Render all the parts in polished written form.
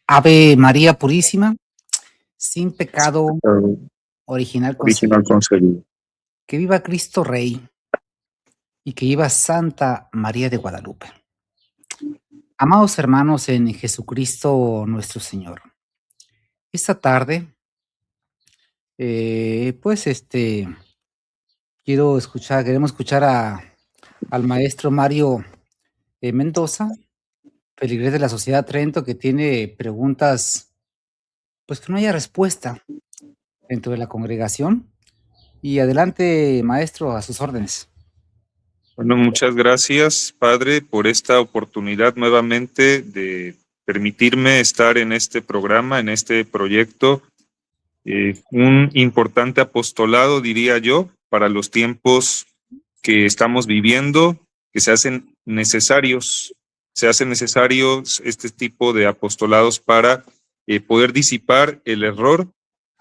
Ave María Purísima, sin pecado original concebido. Que viva Cristo Rey y que viva Santa María de Guadalupe. Amados hermanos en Jesucristo nuestro Señor, esta tarde, queremos escuchar al maestro Mario Mendoza, feligrés de la Sociedad Trento, que tiene preguntas, pues que no haya respuesta dentro de la congregación. Y adelante, maestro, a sus órdenes. Bueno, muchas gracias, Padre, por esta oportunidad nuevamente de permitirme estar en este programa, en este proyecto. Un importante apostolado, diría yo, para los tiempos que estamos viviendo, que se hacen necesarios este tipo de apostolados para poder disipar el error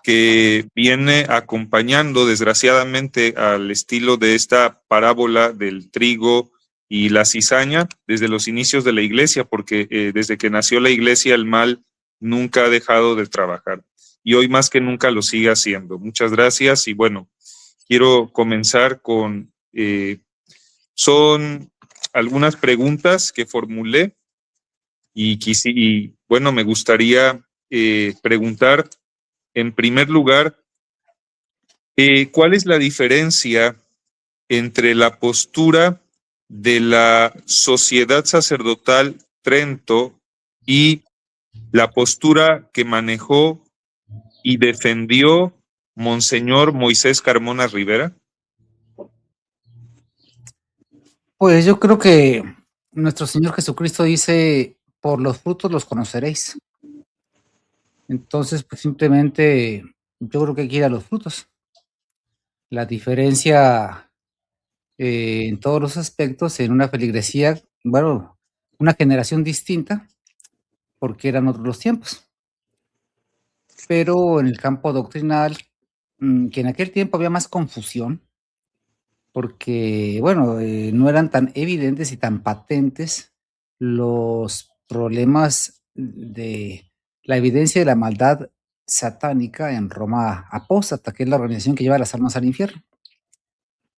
que viene acompañando desgraciadamente al estilo de esta parábola del trigo y la cizaña desde los inicios de la iglesia, porque desde que nació la iglesia el mal nunca ha dejado de trabajar y hoy más que nunca lo sigue haciendo. Muchas gracias y bueno, quiero comenzar con, son algunas preguntas que formulé y bueno, me gustaría preguntar en primer lugar, ¿cuál es la diferencia entre la postura de la Sociedad Sacerdotal Trento y la postura que manejó y defendió Monseñor Moisés Carmona Rivera? Pues yo creo que nuestro Señor Jesucristo dice, por los frutos los conoceréis. Entonces, pues simplemente yo creo que hay que ir a los frutos. La diferencia en todos los aspectos, en una feligresía, bueno, una generación distinta, porque eran otros los tiempos. Pero en el campo doctrinal, que en aquel tiempo había más confusión, porque, bueno, no eran tan evidentes y tan patentes los problemas de la evidencia de la maldad satánica en Roma apóstata, que es la organización que lleva las almas al infierno.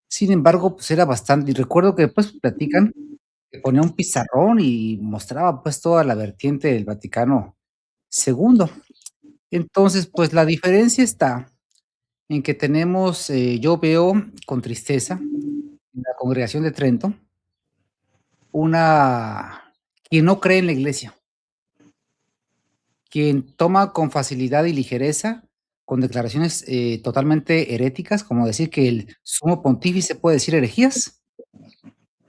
Sin embargo, pues era bastante, y recuerdo que después platican que ponía un pizarrón y mostraba pues toda la vertiente del Vaticano II. Entonces, pues la diferencia está en que tenemos, yo veo con tristeza en la congregación de Trento, quien no cree en la iglesia, quien toma con facilidad y ligereza, con declaraciones totalmente heréticas, como decir que el sumo pontífice puede decir herejías,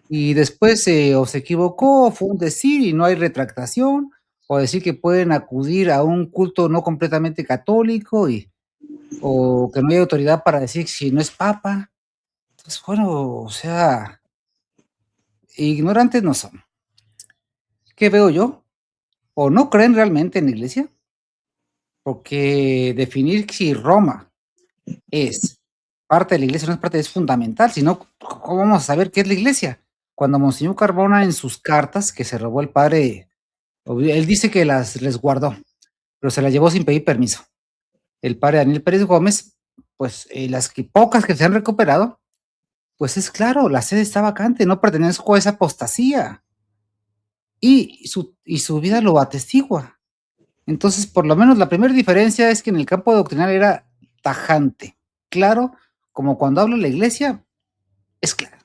y después o se equivocó, o fue un decir y no hay retractación, o decir que pueden acudir a un culto no completamente católico, o que no hay autoridad para decir si no es papa. Entonces, bueno, o sea, ignorantes no son. ¿Qué veo yo? O no creen realmente en la iglesia, porque definir si Roma es parte de la iglesia o no es parte es fundamental, si no, ¿cómo vamos a saber qué es la iglesia? Cuando Monseñor Carbona en sus cartas que se robó el padre, él dice que les guardó, pero se las llevó sin pedir permiso. El padre Daniel Pérez Gómez, pues pocas que se han recuperado, Pues es claro, la sede está vacante, no pertenezco a esa apostasía. Y su vida lo atestigua. Entonces, por lo menos la primera diferencia es que en el campo doctrinal era tajante, claro, como cuando habla la iglesia, es claro.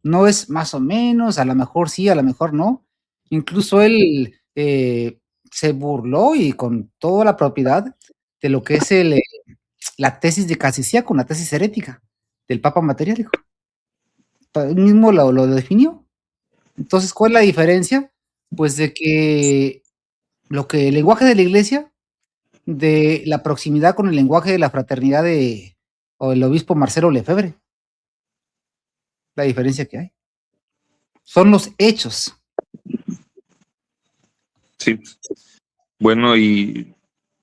No es más o menos, a lo mejor sí, a lo mejor no. Incluso él se burló y con toda la propiedad de lo que es la tesis de Casiciaco, una tesis herética del Papa Materiálico. Él mismo lo definió. Entonces, ¿cuál es la diferencia? Pues de que el lenguaje de la iglesia, de la proximidad con el lenguaje de la fraternidad o el obispo Marcelo Lefebvre, la diferencia que hay. Son los hechos. Sí. Bueno, y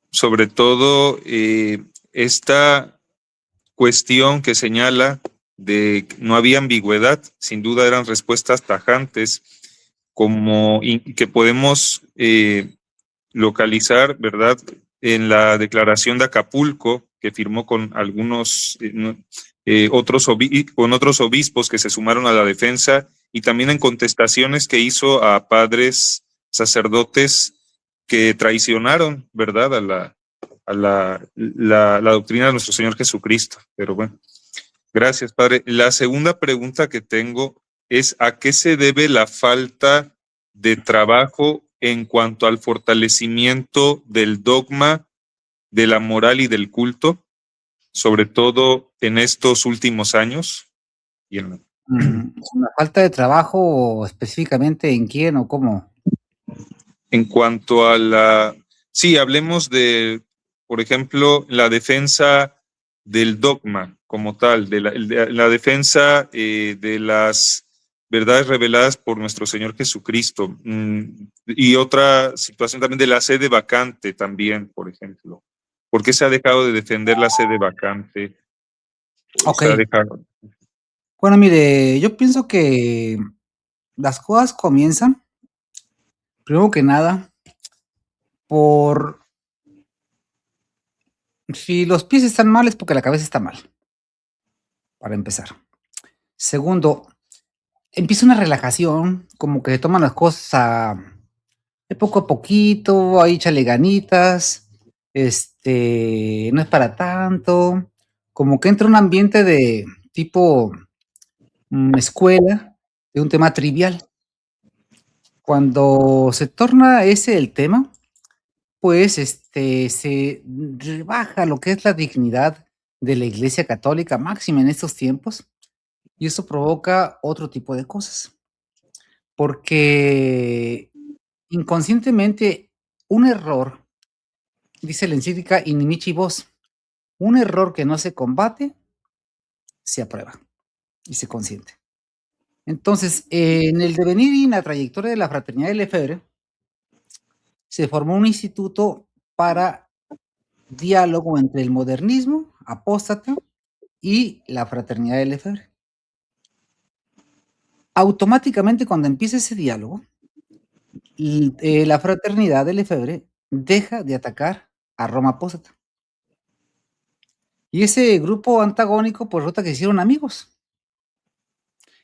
sobre todo esta cuestión que señala de que no había ambigüedad, sin duda eran respuestas tajantes, como que podemos localizar, ¿verdad? En la declaración de Acapulco, que firmó con algunos con otros obispos que se sumaron a la defensa, y también en contestaciones que hizo a padres sacerdotes que traicionaron, ¿verdad?, a la doctrina de nuestro Señor Jesucristo. Pero bueno, gracias, padre. La segunda pregunta que tengo es: ¿a qué se debe la falta de trabajo en cuanto al fortalecimiento del dogma, de la moral y del culto, sobre todo en estos últimos años? Y ¿La falta de trabajo específicamente en quién o cómo? en cuanto a sí, hablemos de, por ejemplo, la defensa del dogma como tal, de la defensa de las verdades reveladas por nuestro Señor Jesucristo. Y otra situación también de la sede vacante también, por ejemplo. ¿Por qué se ha dejado de defender la sede vacante? Ok. Se ha dejado. Bueno, mire, yo pienso que las cosas comienzan, primero que nada, por si los pies están mal es porque la cabeza está mal, para empezar. Segundo, empieza una relajación, como que se toman las cosas de poco a poquito, ahí échale ganitas, no es para tanto, como que entra un ambiente de tipo escuela, de un tema trivial. Cuando se torna ese el tema, pues se rebaja lo que es la dignidad de la Iglesia Católica, máxima en estos tiempos, y eso provoca otro tipo de cosas. Porque inconscientemente un error, dice la encíclica Inimici Vos, un error que no se combate, se aprueba y se consiente. Entonces, en el devenir y en la trayectoria de la Fraternidad de Lefebvre, se formó un instituto para diálogo entre el modernismo apóstata y la Fraternidad de Lefebvre. Automáticamente, cuando empieza ese diálogo, la Fraternidad de Lefebvre deja de atacar a Roma apóstata. Y ese grupo antagónico, pues resulta que se hicieron amigos.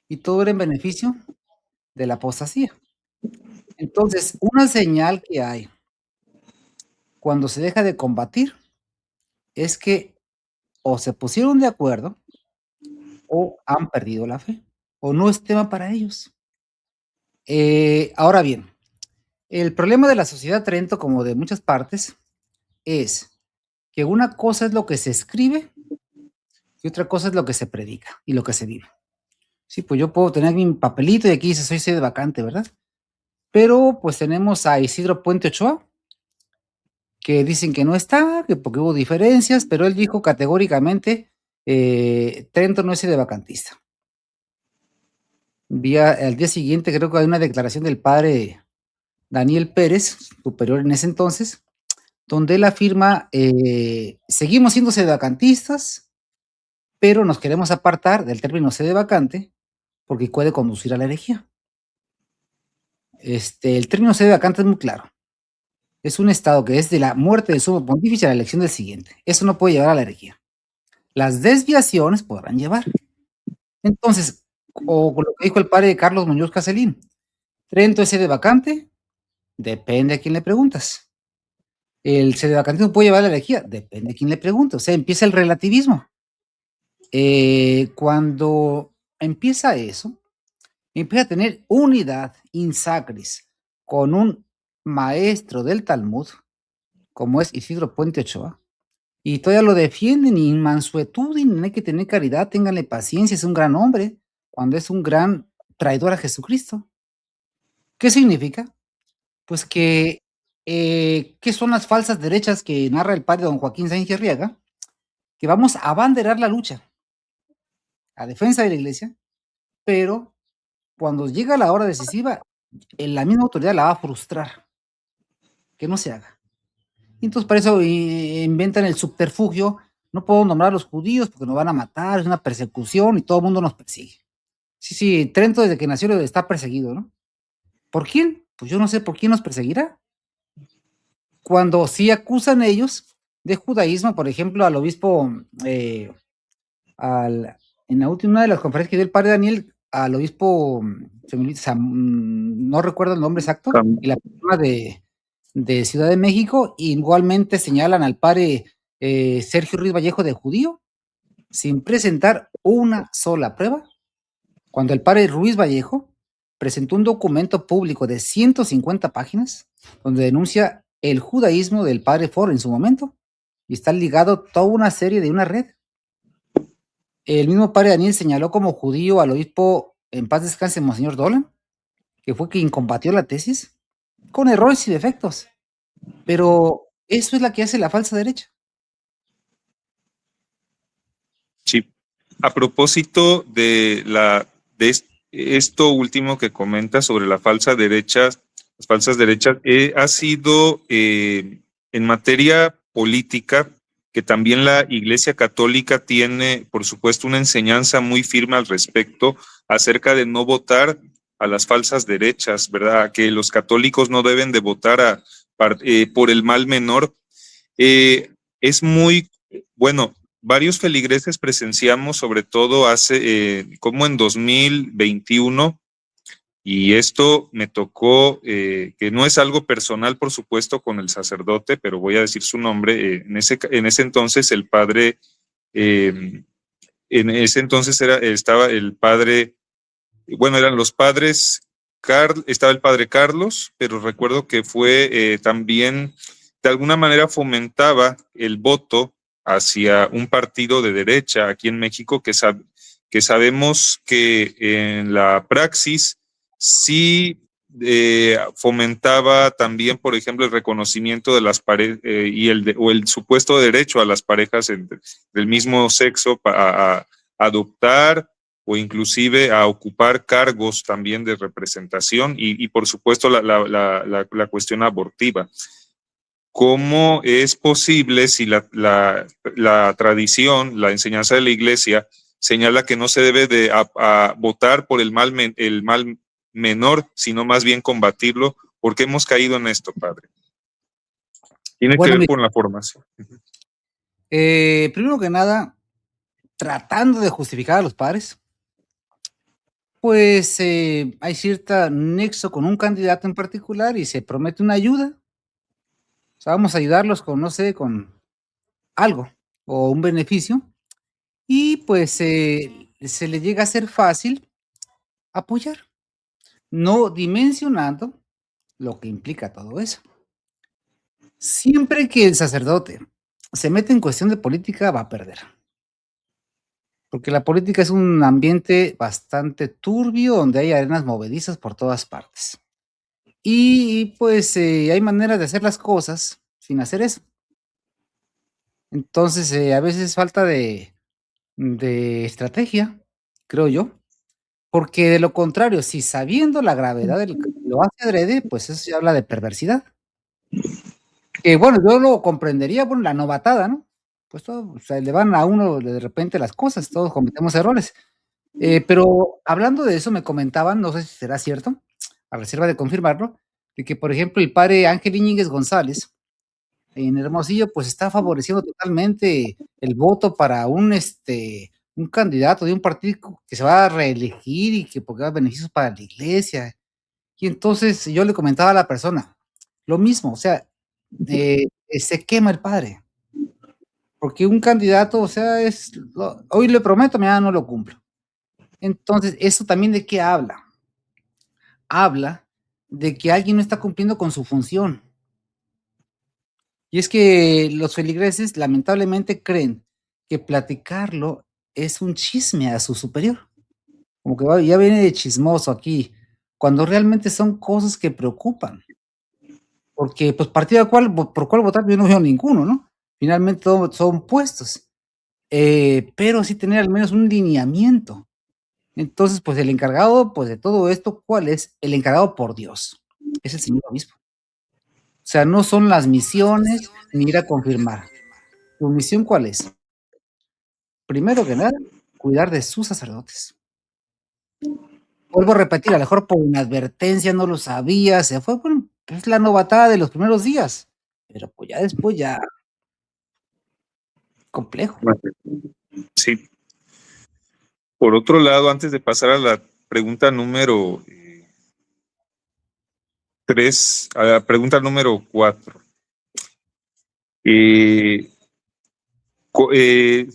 Y todo era en beneficio de la apostasía. Entonces, una señal que hay cuando se deja de combatir es que o se pusieron de acuerdo o han perdido la fe, o no es tema para ellos. Ahora bien, el problema de la sociedad Trento, como de muchas partes, es que una cosa es lo que se escribe y otra cosa es lo que se predica y lo que se vive. Sí, pues yo puedo tener mi papelito y aquí dice soy sede vacante, ¿verdad? Pero pues tenemos a Isidro Puente Ochoa, que dicen que no está, que porque hubo diferencias, pero él dijo categóricamente, Trento no es sede vacantista. Al día siguiente creo que hay una declaración del padre Daniel Pérez, superior en ese entonces, donde él afirma, seguimos siendo sedevacantistas, pero nos queremos apartar del término sede vacante porque puede conducir a la herejía. El término sede vacante es muy claro. Es un estado que es de la muerte del sumo pontífice a la elección del siguiente. Eso no puede llevar a la herejía. Las desviaciones podrán llevar. Entonces, o lo que dijo el padre Carlos Muñoz Caselín, ¿Trento es sede vacante? Depende a quién le preguntas. ¿El sede vacante no puede llevar la herejía? Depende a quién le pregunte. O sea, empieza el relativismo. Cuando empieza eso, empieza a tener unidad in sacris con un maestro del Talmud, como es Isidro Puente Ochoa, y todavía lo defienden y mansuetud, y no hay que tener caridad, ténganle paciencia, es un gran hombre, cuando es un gran traidor a Jesucristo. ¿Qué significa? Pues que, ¿qué son las falsas derechas que narra el padre don Joaquín Sánchez Riaga? Que vamos a abanderar la lucha a defensa de la iglesia, pero cuando llega la hora decisiva, la misma autoridad la va a frustrar, que no se haga. Y entonces para eso inventan el subterfugio, no puedo nombrar a los judíos porque nos van a matar, es una persecución y todo el mundo nos persigue. Sí, sí, Trento desde que nació está perseguido, ¿no? ¿Por quién? Pues yo no sé por quién nos perseguirá. Cuando sí acusan ellos de judaísmo, por ejemplo, al obispo, en la última de las conferencias que dio el padre Daniel, al obispo, no recuerdo el nombre exacto, y la persona de Ciudad de México, igualmente señalan al padre Sergio Ruiz Vallejo de judío, sin presentar una sola prueba, cuando el padre Ruiz Vallejo presentó un documento público de 150 páginas, donde denuncia el judaísmo del padre Ford en su momento, y está ligado toda una serie de una red. El mismo padre Daniel señaló como judío al obispo, en paz descanse, Monseñor Dolan, que fue quien combatió la tesis, con errores y defectos. Pero eso es la que hace la falsa derecha. Sí. A propósito de esto último que comenta sobre la falsa derecha, las falsas derechas, ha sido en materia política que también la Iglesia Católica tiene, por supuesto, una enseñanza muy firme al respecto acerca de no votar a las falsas derechas, ¿verdad? Que los católicos no deben de votar por el mal menor. Es muy, bueno, varios feligreses presenciamos, sobre todo como en 2021, y esto me tocó, que no es algo personal, por supuesto, con el sacerdote, pero voy a decir su nombre. En ese entonces el padre, en ese entonces estaba el padre, bueno, eran los padres, estaba el padre Carlos, pero recuerdo que fue también, de alguna manera fomentaba el voto hacia un partido de derecha aquí en México que sabemos que en la praxis sí fomentaba también, por ejemplo, el reconocimiento de las parejas o el supuesto derecho a las parejas del mismo sexo a adoptar o inclusive a ocupar cargos también de representación y por supuesto la cuestión abortiva. ¿Cómo es posible si la tradición, la enseñanza de la iglesia señala que no se debe de a votar por el mal menor, sino más bien combatirlo? ¿Por qué hemos caído en esto, padre? Tiene que Bueno, ver con la formación. primero que nada, tratando de justificar a los padres, pues hay cierto nexo con un candidato en particular y se promete una ayuda. O sea, vamos a ayudarlos con, no sé, con algo o un beneficio. Y pues se le llega a ser fácil apoyar, no dimensionando lo que implica todo eso. Siempre que el sacerdote se mete en cuestión de política, va a perder. Porque la política es un ambiente bastante turbio donde hay arenas movedizas por todas partes. Y pues hay maneras de hacer las cosas sin hacer eso. Entonces, a veces falta de estrategia, creo yo. Porque de lo contrario, si sabiendo la gravedad del lo hace adrede, pues eso ya habla de perversidad. Que bueno, yo lo comprendería, bueno, la novatada, ¿no? Pues todo, o sea, le van a uno de repente las cosas, todos cometemos errores. Pero hablando de eso, me comentaban, no sé si será cierto, a reserva de confirmarlo, de que, por ejemplo, el padre Ángel Íñiguez González, en Hermosillo, pues está favoreciendo totalmente el voto para un un candidato de un partido que se va a reelegir y que porque va a beneficios para la iglesia. Y entonces yo le comentaba a la persona, lo mismo, o sea, se quema el padre, porque un candidato, o sea, hoy le prometo, mañana no lo cumplo. Entonces, ¿eso también de qué habla? Habla de que alguien no está cumpliendo con su función. Y es que los feligreses lamentablemente creen que platicarlo es un chisme a su superior, como que ya viene de chismoso aquí, cuando realmente son cosas que preocupan, porque pues partido por cuál votar yo no veo ninguno, ¿no? Finalmente todos son puestos, pero sí tener al menos un lineamiento. Entonces, pues el encargado pues de todo esto, ¿cuál es? El encargado por Dios, es el señor obispo. O sea, no son las misiones ni ir a confirmar. ¿Tu misión cuál es? Primero que nada, cuidar de sus sacerdotes. Vuelvo a repetir, a lo mejor por inadvertencia no lo sabía, se fue, bueno, es la novatada de los primeros días, pero pues ya después ya complejo. Sí. Por otro lado, antes de pasar a la pregunta número 3, a la pregunta número 4,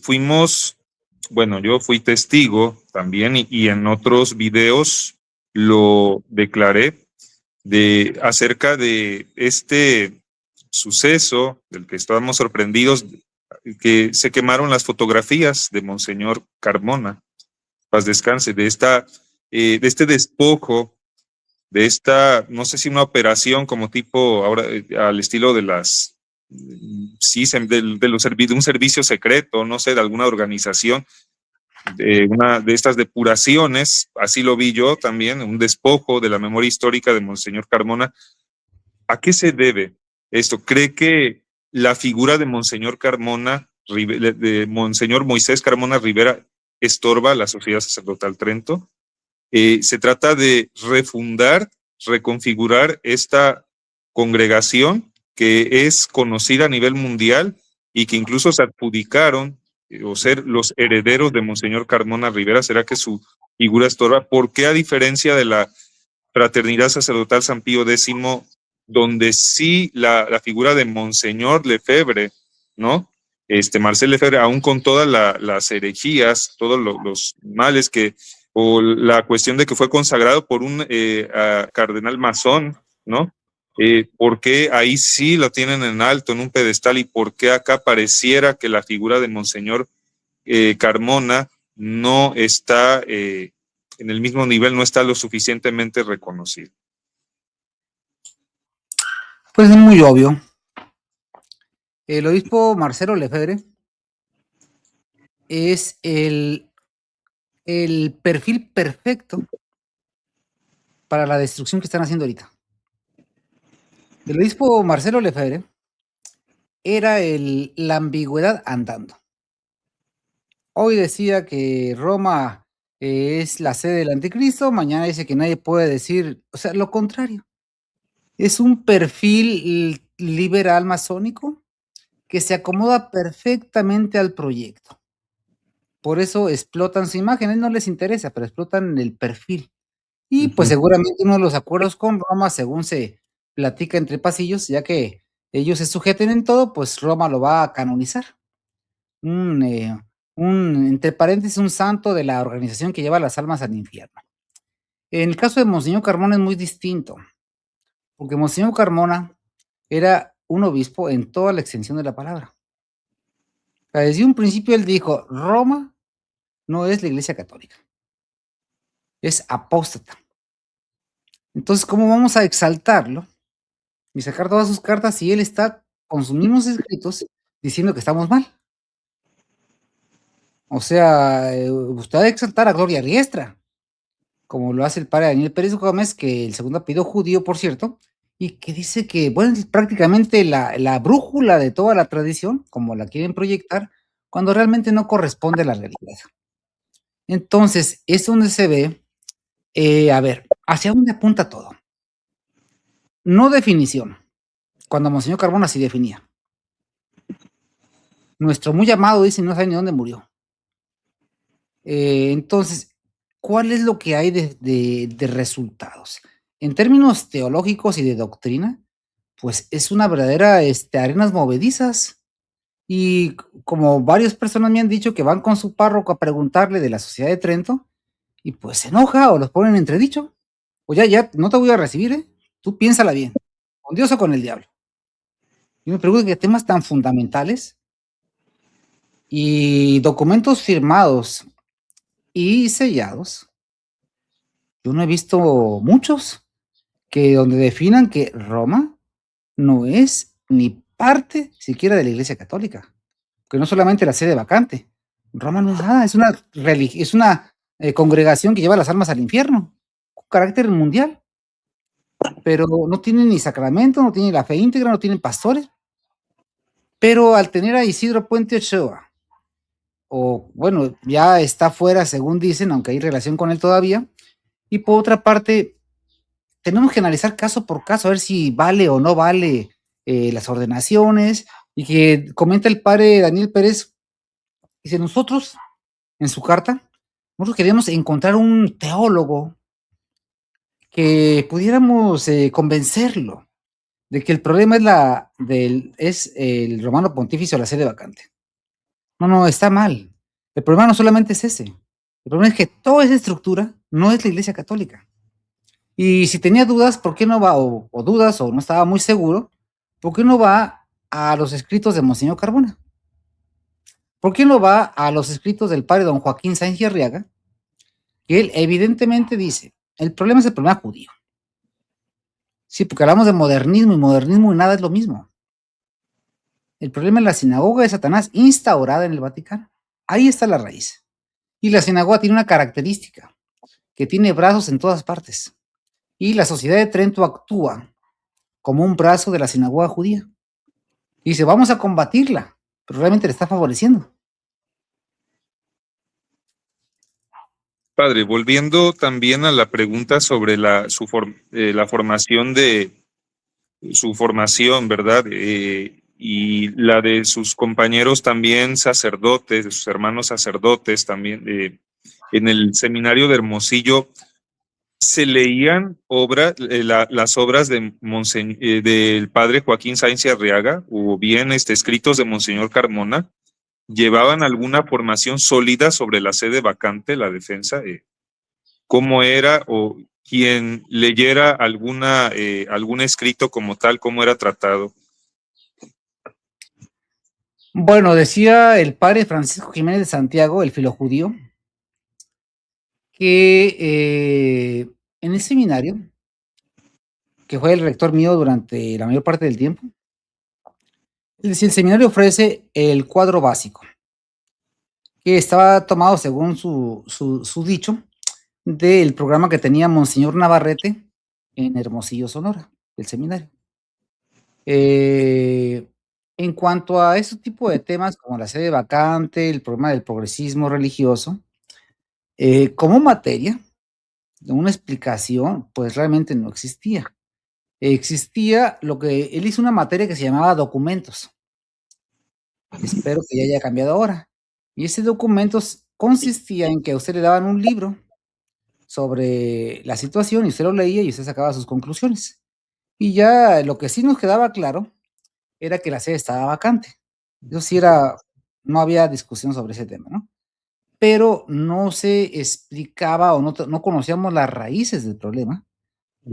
fuimos, bueno, yo fui testigo también y en otros videos lo declaré acerca de este suceso del que estábamos sorprendidos, que se quemaron las fotografías de Monseñor Carmona, paz descanse, de este despojo, de esta, no sé si una operación como tipo ahora al estilo de las, sí, de un servicio secreto, no sé, de alguna organización, de una de estas depuraciones, así lo vi yo también, un despojo de la memoria histórica de Monseñor Carmona. ¿A qué se debe esto? ¿Cree que la figura de Monseñor Carmona, de Monseñor Moisés Carmona Rivera, estorba a la Sociedad Sacerdotal Trento? Se trata de refundar, reconfigurar esta congregación que es conocida a nivel mundial y que incluso se adjudicaron o ser los herederos de Monseñor Carmona Rivera. ¿Será que su figura estorba? ¿Por qué, a diferencia de la Fraternidad Sacerdotal San Pío X, donde sí la figura de Monseñor Lefebvre, ¿no? Marcel Lefebvre, aún con todas las herejías, todos los males o la cuestión de que fue consagrado por un cardenal masón, ¿no? ¿Por qué ahí sí lo tienen en alto, en un pedestal, y por qué acá pareciera que la figura de Monseñor Carmona no está en el mismo nivel, no está lo suficientemente reconocido? Pues es muy obvio. El obispo Marcelo Lefebvre es el perfil perfecto para la destrucción que están haciendo ahorita. El obispo Marcelo Lefebvre era la ambigüedad andando. Hoy decía que Roma es la sede del anticristo, mañana dice que nadie puede decir, o sea, lo contrario. Es un perfil liberal masónico que se acomoda perfectamente al proyecto. Por eso explotan su imagen, a él no les interesa, pero explotan el perfil. Y pues seguramente uno de los acuerdos con Roma, según se platica entre pasillos, ya que ellos se sujeten en todo, pues Roma lo va a canonizar. Entre paréntesis, un santo de la organización que lleva las almas al infierno. En el caso de Monseñor Carmona es muy distinto, porque Monseñor Carmona era un obispo en toda la extensión de la palabra. O sea, desde un principio él dijo, Roma no es la iglesia católica, es apóstata. Entonces, ¿cómo vamos a exaltarlo y sacar todas sus cartas si él está con sus mismos escritos diciendo que estamos mal? O sea, usted ha de exaltar a Gloria Riestra, como lo hace el padre Daniel Pérez Gómez, que el segundo apellido judío, por cierto, y que dice que, bueno, es prácticamente la brújula de toda la tradición, como la quieren proyectar, cuando realmente no corresponde a la realidad. Entonces, es donde se ve, a ver, ¿hacia dónde apunta todo? No definición, cuando Monseñor Carbona sí definía. Nuestro muy amado dice, no sabe ni dónde murió. Entonces, ¿cuál es lo que hay de resultados? En términos teológicos y de doctrina, pues es una verdadera arenas movedizas. Y como varias personas me han dicho que van con su párroco a preguntarle de la Sociedad de Trento, y pues se enoja o los ponen en entredicho. O ya, no te voy a recibir, ¿eh? Tú piénsala bien, con Dios o con el diablo. Yo me pregunto que temas tan fundamentales y documentos firmados y sellados, yo no he visto muchos que donde definan que Roma no es ni parte siquiera de la Iglesia Católica, que no solamente la sede vacante. Roma no es nada, es una congregación que lleva las almas al infierno, con carácter mundial, pero no tienen ni sacramento, no tienen la fe íntegra, no tienen pastores. Pero al tener a Isidro Puente Ochoa, o bueno, ya está fuera según dicen, aunque hay relación con él todavía, y por otra parte, tenemos que analizar caso por caso, a ver si vale o no vale las ordenaciones, y que comenta el padre Daniel Pérez, dice, nosotros, en su carta, nosotros queríamos encontrar un teólogo que pudiéramos convencerlo de que el problema es el romano pontificio o la sede vacante. No, está mal. El problema no solamente es ese. El problema es que toda esa estructura no es la Iglesia Católica. Y si tenía dudas, ¿por qué no va, o dudas, o no estaba muy seguro, por qué no va a los escritos de Monseñor Carbona? ¿Por qué no va a los escritos del padre don Joaquín Sáenz y Arriaga? Que él evidentemente dice, el problema es el problema judío. Sí, porque hablamos de modernismo y nada es lo mismo. El problema es la sinagoga de Satanás instaurada en el Vaticano. Ahí está la raíz. Y la sinagoga tiene una característica, que tiene brazos en todas partes. Y la Sociedad de Trento actúa como un brazo de la sinagoga judía. Y dice, vamos a combatirla, pero realmente le está favoreciendo. Padre, volviendo también a la pregunta sobre la formación su formación, ¿verdad? Y la de sus compañeros también sacerdotes, de sus hermanos sacerdotes también, en el seminario de Hermosillo, ¿se leían las obras del padre Joaquín Sáenz y Arriaga o bien escritos de Monseñor Carmona? ¿Llevaban alguna formación sólida sobre la sede vacante, la defensa? ¿Cómo era o quien leyera algún escrito como tal, cómo era tratado? Bueno, decía el padre Francisco Jiménez de Santiago, el filojudío, que en el seminario, que fue el rector mío durante la mayor parte del tiempo, es decir, el seminario ofrece el cuadro básico, que estaba tomado según su dicho del programa que tenía Monseñor Navarrete en Hermosillo, Sonora, el seminario. En cuanto a ese tipo de temas como la sede vacante, el problema del progresismo religioso, como materia, una explicación, pues realmente no existía. Existía lo que él hizo una materia que se llamaba documentos. Espero que ya haya cambiado ahora. Y ese documento consistía en que a usted le daban un libro sobre la situación y usted lo leía y usted sacaba sus conclusiones. Y ya lo que sí nos quedaba claro era que la sede estaba vacante. Eso sí era, no había discusión sobre ese tema, ¿no? Pero no se explicaba o no conocíamos las raíces del problema,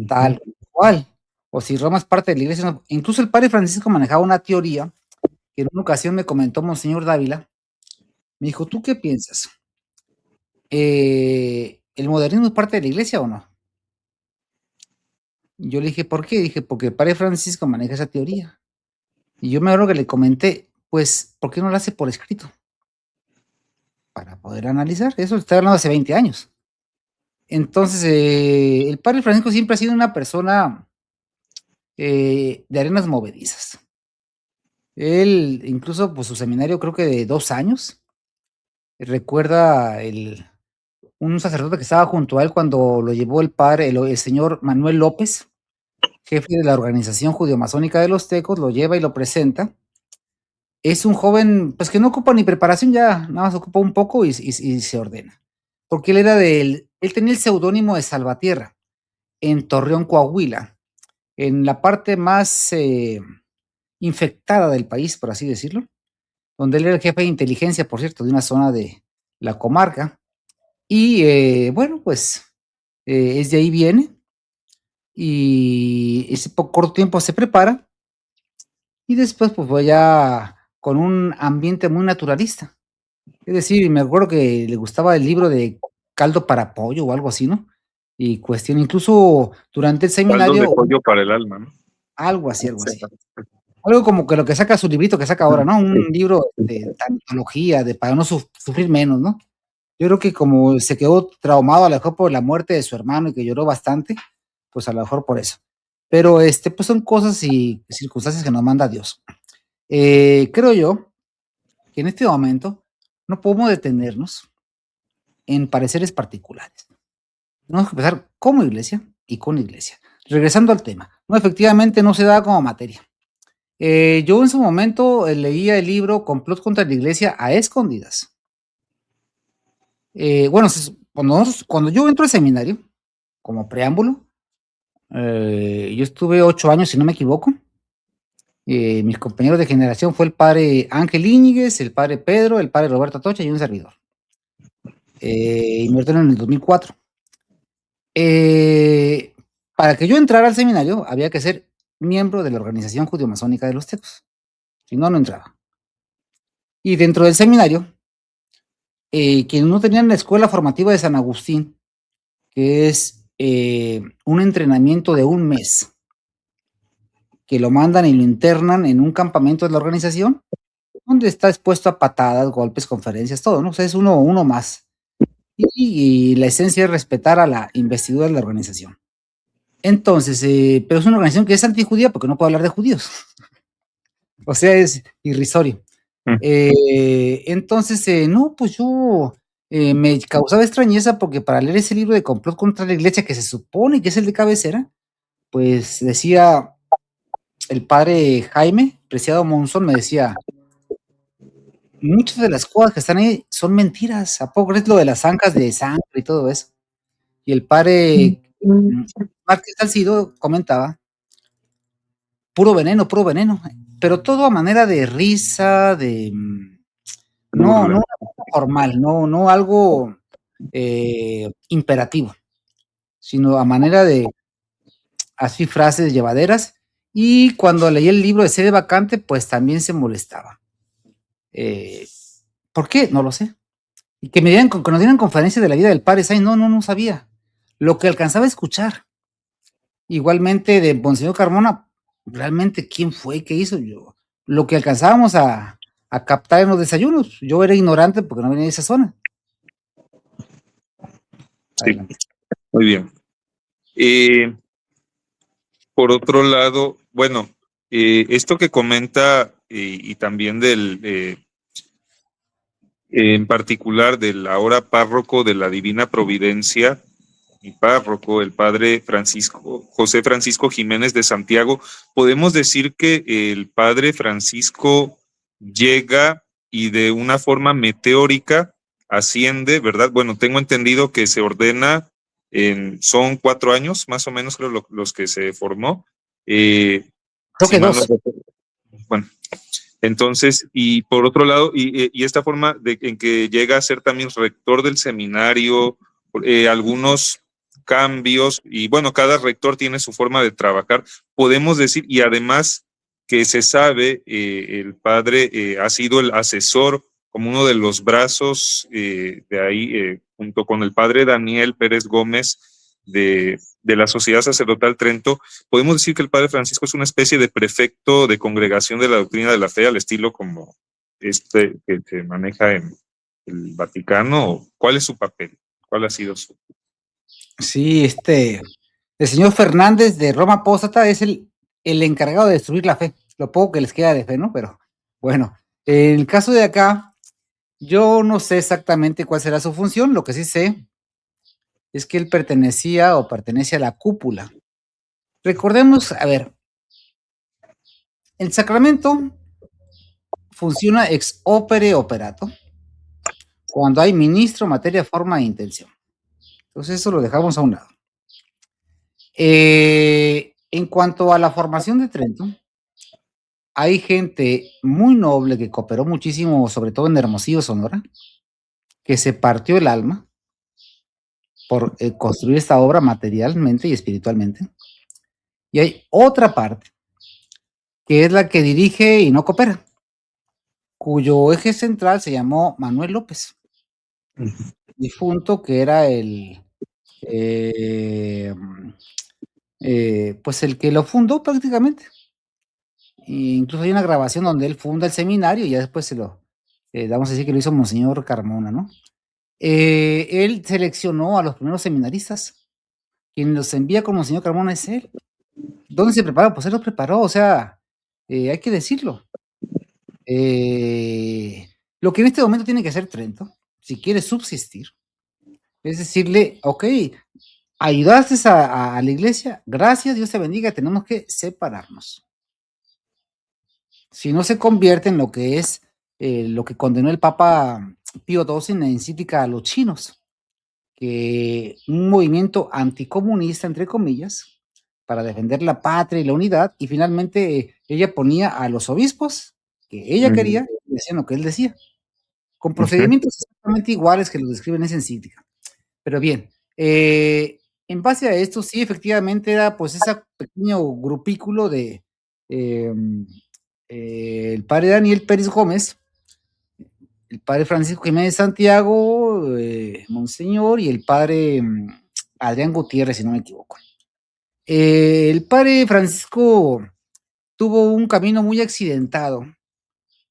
tal cual. O si Roma es parte de la iglesia, no. Incluso el padre Francisco manejaba una teoría que en una ocasión me comentó Monseñor Dávila. Me dijo, ¿tú qué piensas? ¿El modernismo es parte de la iglesia o no? Y yo le dije, ¿por qué? Dije, porque el padre Francisco maneja esa teoría. Y yo me acuerdo que le comenté, pues, ¿por qué no lo hace por escrito? Para poder analizar. Eso está hablando hace 20 años. Entonces, el padre Francisco siempre ha sido una persona de arenas movedizas. Él, incluso, pues su seminario creo que de 2 años, recuerda un sacerdote que estaba junto a él cuando lo llevó el señor Manuel López, jefe de la organización judío-masónica de los Tecos, lo lleva y lo presenta. Es un joven, pues que no ocupa ni preparación, ya nada más ocupa un poco y se ordena. porque él tenía el seudónimo de Salvatierra, en Torreón, Coahuila, en la parte más infectada del país, por así decirlo, donde él era el jefe de inteligencia, por cierto, de una zona de la comarca. Y bueno, pues es de ahí viene y ese corto tiempo se prepara y después pues ya con un ambiente muy naturalista. Es decir, me acuerdo que le gustaba el libro de Caldo para Pollo o algo así, ¿no? Y cuestión, incluso durante el Caldo de seminario, pollo para el alma, ¿no? algo así, algo así. Algo como que lo que saca su librito que saca ahora, ¿no? Un libro de antología, de para no sufrir menos, ¿no? Yo creo que como se quedó traumado a lo mejor por la muerte de su hermano y que lloró bastante, pues a lo mejor por eso. Pero pues son cosas y circunstancias que nos manda Dios. Creo yo que en este momento no podemos detenernos en pareceres particulares. Tenemos que empezar como iglesia y con iglesia. Regresando al tema, no, efectivamente no se da como materia. Yo en su momento leía el libro Complot contra la Iglesia a escondidas. Bueno, cuando yo entro al seminario, como preámbulo, yo estuve 8 años, si no me equivoco. Mis compañeros de generación fue el padre Ángel Íñiguez, el padre Pedro, el padre Roberto Atocha y un servidor. Y me ordenaron en el 2004. Para que yo entrara al seminario, había que ser miembro de la Organización Judeo-Masónica de los Tecos. Si no, no entraba. Y dentro del seminario, quienes no tenían la escuela formativa de San Agustín, que es un entrenamiento de un mes, que lo mandan y lo internan en un campamento de la organización, donde está expuesto a patadas, golpes, conferencias, todo, ¿no? O sea, es uno más. Y la esencia es respetar a la investidura de la organización. Entonces, pero es una organización que es antijudía porque no puede hablar de judíos. O sea, es irrisorio. Entonces, no, pues yo me causaba extrañeza porque para leer ese libro de complot contra la iglesia, que se supone que es el de cabecera, pues decía el padre Jaime Preciado Monzón, me decía, muchas de las cosas que están ahí son mentiras. ¿A poco es lo de las zancas de sangre y todo eso? Y el padre Márquez Salcido comentaba, puro veneno, pero todo a manera de risa, de no, no Burla. una cosa formal, no algo imperativo, sino a manera de así frases llevaderas. Y cuando leí el libro de Sede Vacante, pues también se molestaba. ¿Por qué? No lo sé. Y que que nos dieran conferencias de la vida del padre Sainz, no sabía. Lo que alcanzaba a escuchar. Igualmente de Monseñor Carmona, realmente quién fue, qué hizo. Yo, lo que alcanzábamos a captar en los desayunos. Yo era ignorante porque no venía de esa zona. Sí, Adelante. muy bien. Por otro lado, bueno, esto que comenta y también en particular del ahora párroco de la Divina Providencia, mi párroco, el padre José Francisco Jiménez de Santiago, podemos decir que el padre Francisco llega y de una forma meteórica asciende, ¿verdad? Bueno, tengo entendido que se ordena son 4 años, más o menos creo los que se formó. Creo Si que mal no 2. recuerdo. Bueno, entonces, y por otro lado, y esta forma en que llega a ser también rector del seminario, algunos cambios, y bueno, cada rector tiene su forma de trabajar, podemos decir, y además que se sabe, el padre ha sido el asesor como uno de los brazos de ahí, junto con el padre Daniel Pérez Gómez de la Sociedad Sacerdotal Trento. Podemos decir que el padre Francisco es una especie de prefecto de congregación de la doctrina de la fe, al estilo como este que se maneja en el Vaticano. ¿Cuál es su papel? ¿Cuál ha sido su? Sí, el señor Fernández de Roma Apóstata es el encargado de destruir la fe, lo poco que les queda de fe, ¿no? Pero bueno, en el caso de acá, yo no sé exactamente cuál será su función, lo que sí sé es que él pertenecía o pertenece a la cúpula. Recordemos, a ver, el sacramento funciona ex opere operato cuando hay ministro, materia, forma e intención. Entonces eso lo dejamos a un lado. En cuanto a la formación de Trento, hay gente muy noble que cooperó muchísimo, sobre todo en Hermosillo, Sonora, que se partió el alma por construir esta obra materialmente y espiritualmente. Y hay otra parte, que es la que dirige y no coopera, cuyo eje central se llamó Manuel López, difunto, que era pues el que lo fundó prácticamente. E incluso hay una grabación donde él funda el seminario y ya después vamos a decir que lo hizo Monseñor Carmona, ¿no? Él seleccionó a los primeros seminaristas. Quien los envía con Monseñor Carmona es él. ¿Dónde se preparó? Pues él los preparó, o sea, hay que decirlo. Lo que en este momento tiene que hacer Trento, si quiere subsistir, es decirle, ok, ayudaste a la iglesia, gracias, Dios te bendiga, tenemos que separarnos. Si no se convierte en lo que es lo que condenó el Papa Pío XII en la encíclica a los chinos, que un movimiento anticomunista, entre comillas, para defender la patria y la unidad, y finalmente ella ponía a los obispos que ella quería y decían lo que él decía, con procedimientos exactamente iguales que los describen en esa encíclica. Pero bien, en base a esto, sí, efectivamente era pues ese pequeño grupículo de el padre Daniel Pérez Gómez, el padre Francisco Jiménez Santiago, Monseñor, y el padre Adrián Gutiérrez, si no me equivoco. El padre Francisco tuvo un camino muy accidentado,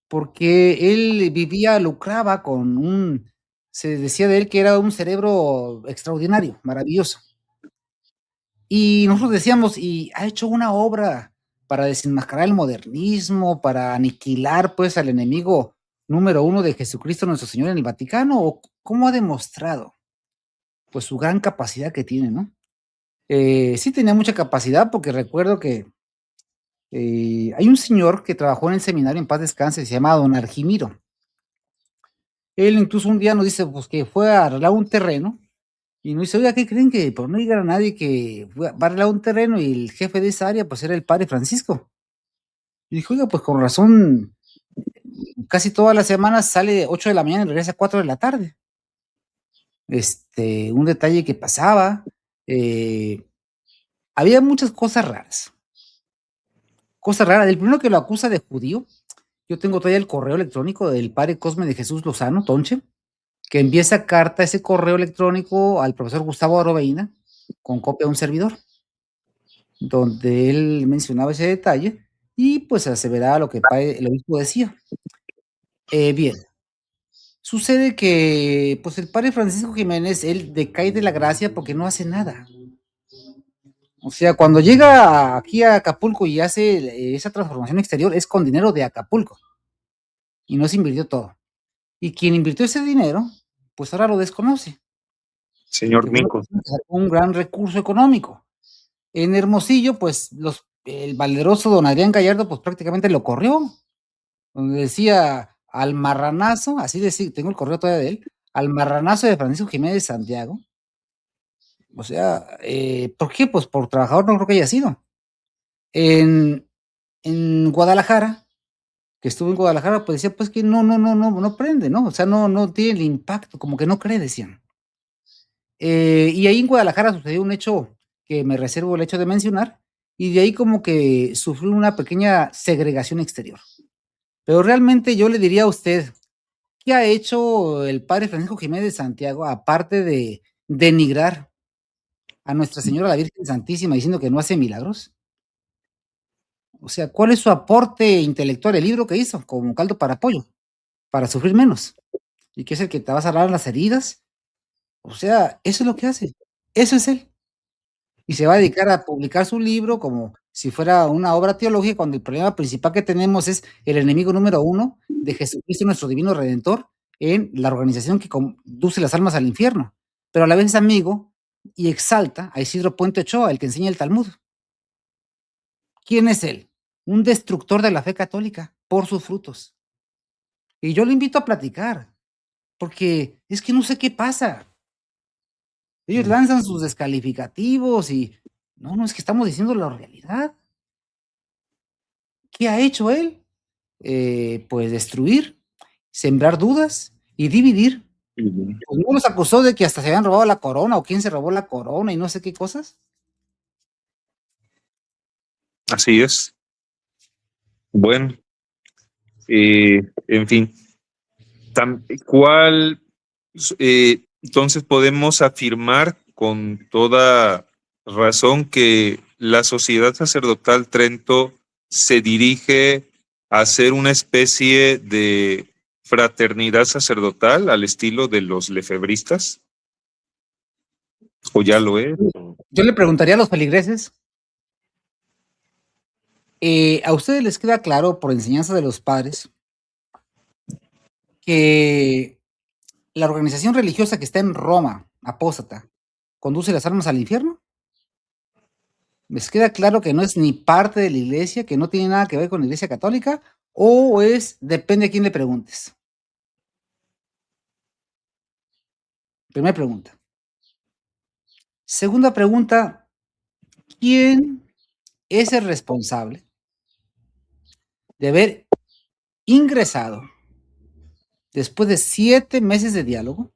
porque él lucraba se decía de él que era un cerebro extraordinario, maravilloso. Y nosotros decíamos, y ha hecho una obra para desenmascarar el modernismo, para aniquilar pues al enemigo número uno de Jesucristo nuestro Señor en el Vaticano, o cómo ha demostrado pues su gran capacidad que tiene, ¿no? Sí tenía mucha capacidad, porque recuerdo que hay un señor que trabajó en el seminario, en paz descanse, se llama don Argimiro. Él incluso un día nos dice pues que fue a arreglar un terreno y nos dice, oiga, ¿qué creen? Que por no digan a nadie que va a arreglar un terreno, y el jefe de esa área pues era el padre Francisco. Y dijo, oiga, pues con razón, casi todas las semanas sale 8 de la mañana y regresa a 4 de la tarde. Un detalle que pasaba, había muchas cosas raras. Cosas raras. El primero que lo acusa de judío, yo tengo todavía el correo electrónico del padre Cosme de Jesús Lozano, Tonche, que envía esa carta, ese correo electrónico al profesor Gustavo Aroveina, con copia a un servidor, donde él mencionaba ese detalle y pues aseveraba lo que el obispo decía. Bien, sucede que pues el padre Francisco Jiménez, él decae de la gracia porque no hace nada. O sea, cuando llega aquí a Acapulco y hace esa transformación exterior, es con dinero de Acapulco y no se invirtió todo. Y quien invirtió ese dinero, pues ahora lo desconoce. Señor Nico. Un gran recurso económico. En Hermosillo, pues el valeroso don Adrián Gallardo, pues prácticamente lo corrió, donde decía al marranazo, así decía, tengo el correo todavía de él, al marranazo de Francisco Jiménez Santiago. O sea, ¿por qué? Pues por trabajador no creo que haya sido. En Guadalajara, que estuvo en Guadalajara, pues decía pues que no prende, ¿no? O sea, no tiene el impacto, como que no cree, decían. Y ahí en Guadalajara sucedió un hecho que me reservo el hecho de mencionar, y de ahí como que sufrió una pequeña segregación exterior. Pero realmente yo le diría a usted, ¿qué ha hecho el padre Francisco Jiménez de Santiago, aparte de denigrar a Nuestra Señora la Virgen Santísima diciendo que no hace milagros? O sea, ¿cuál es su aporte intelectual? El libro que hizo, como caldo para pollo, para sufrir menos, y que es el que te va a sanar las heridas. O sea, eso es lo que hace. Eso es él. Y se va a dedicar a publicar su libro como si fuera una obra teológica, cuando el problema principal que tenemos es el enemigo número uno de Jesucristo, nuestro divino Redentor, en la organización que conduce las almas al infierno, pero a la vez es amigo y exalta a Isidro Puente Ochoa, el que enseña el Talmud. ¿Quién es él? Un destructor de la fe católica por sus frutos. Y yo lo invito a platicar. porque es que no sé qué pasa. Ellos Mm. lanzan sus descalificativos y no, no es que estamos diciendo la realidad. ¿Qué ha hecho él? Pues destruir, sembrar dudas y dividir. Ujú. Pues no los acusó de que hasta se habían robado la corona o quién se robó la corona y no sé qué cosas. Así es. Bueno, en fin, ¿cuál entonces podemos afirmar con toda razón que la Sociedad Sacerdotal Trento se dirige a ser una especie de fraternidad sacerdotal al estilo de los lefebristas? ¿O ya lo es? Yo le preguntaría a los feligreses, ¿a ustedes les queda claro por enseñanza de los padres que la organización religiosa que está en Roma, apóstata, conduce las almas al infierno? ¿Les queda claro que no es ni parte de la iglesia, que no tiene nada que ver con la iglesia católica? ¿O es, depende a quién le preguntes? Primera pregunta. Segunda pregunta, ¿quién es el responsable de haber ingresado después de 7 meses de diálogo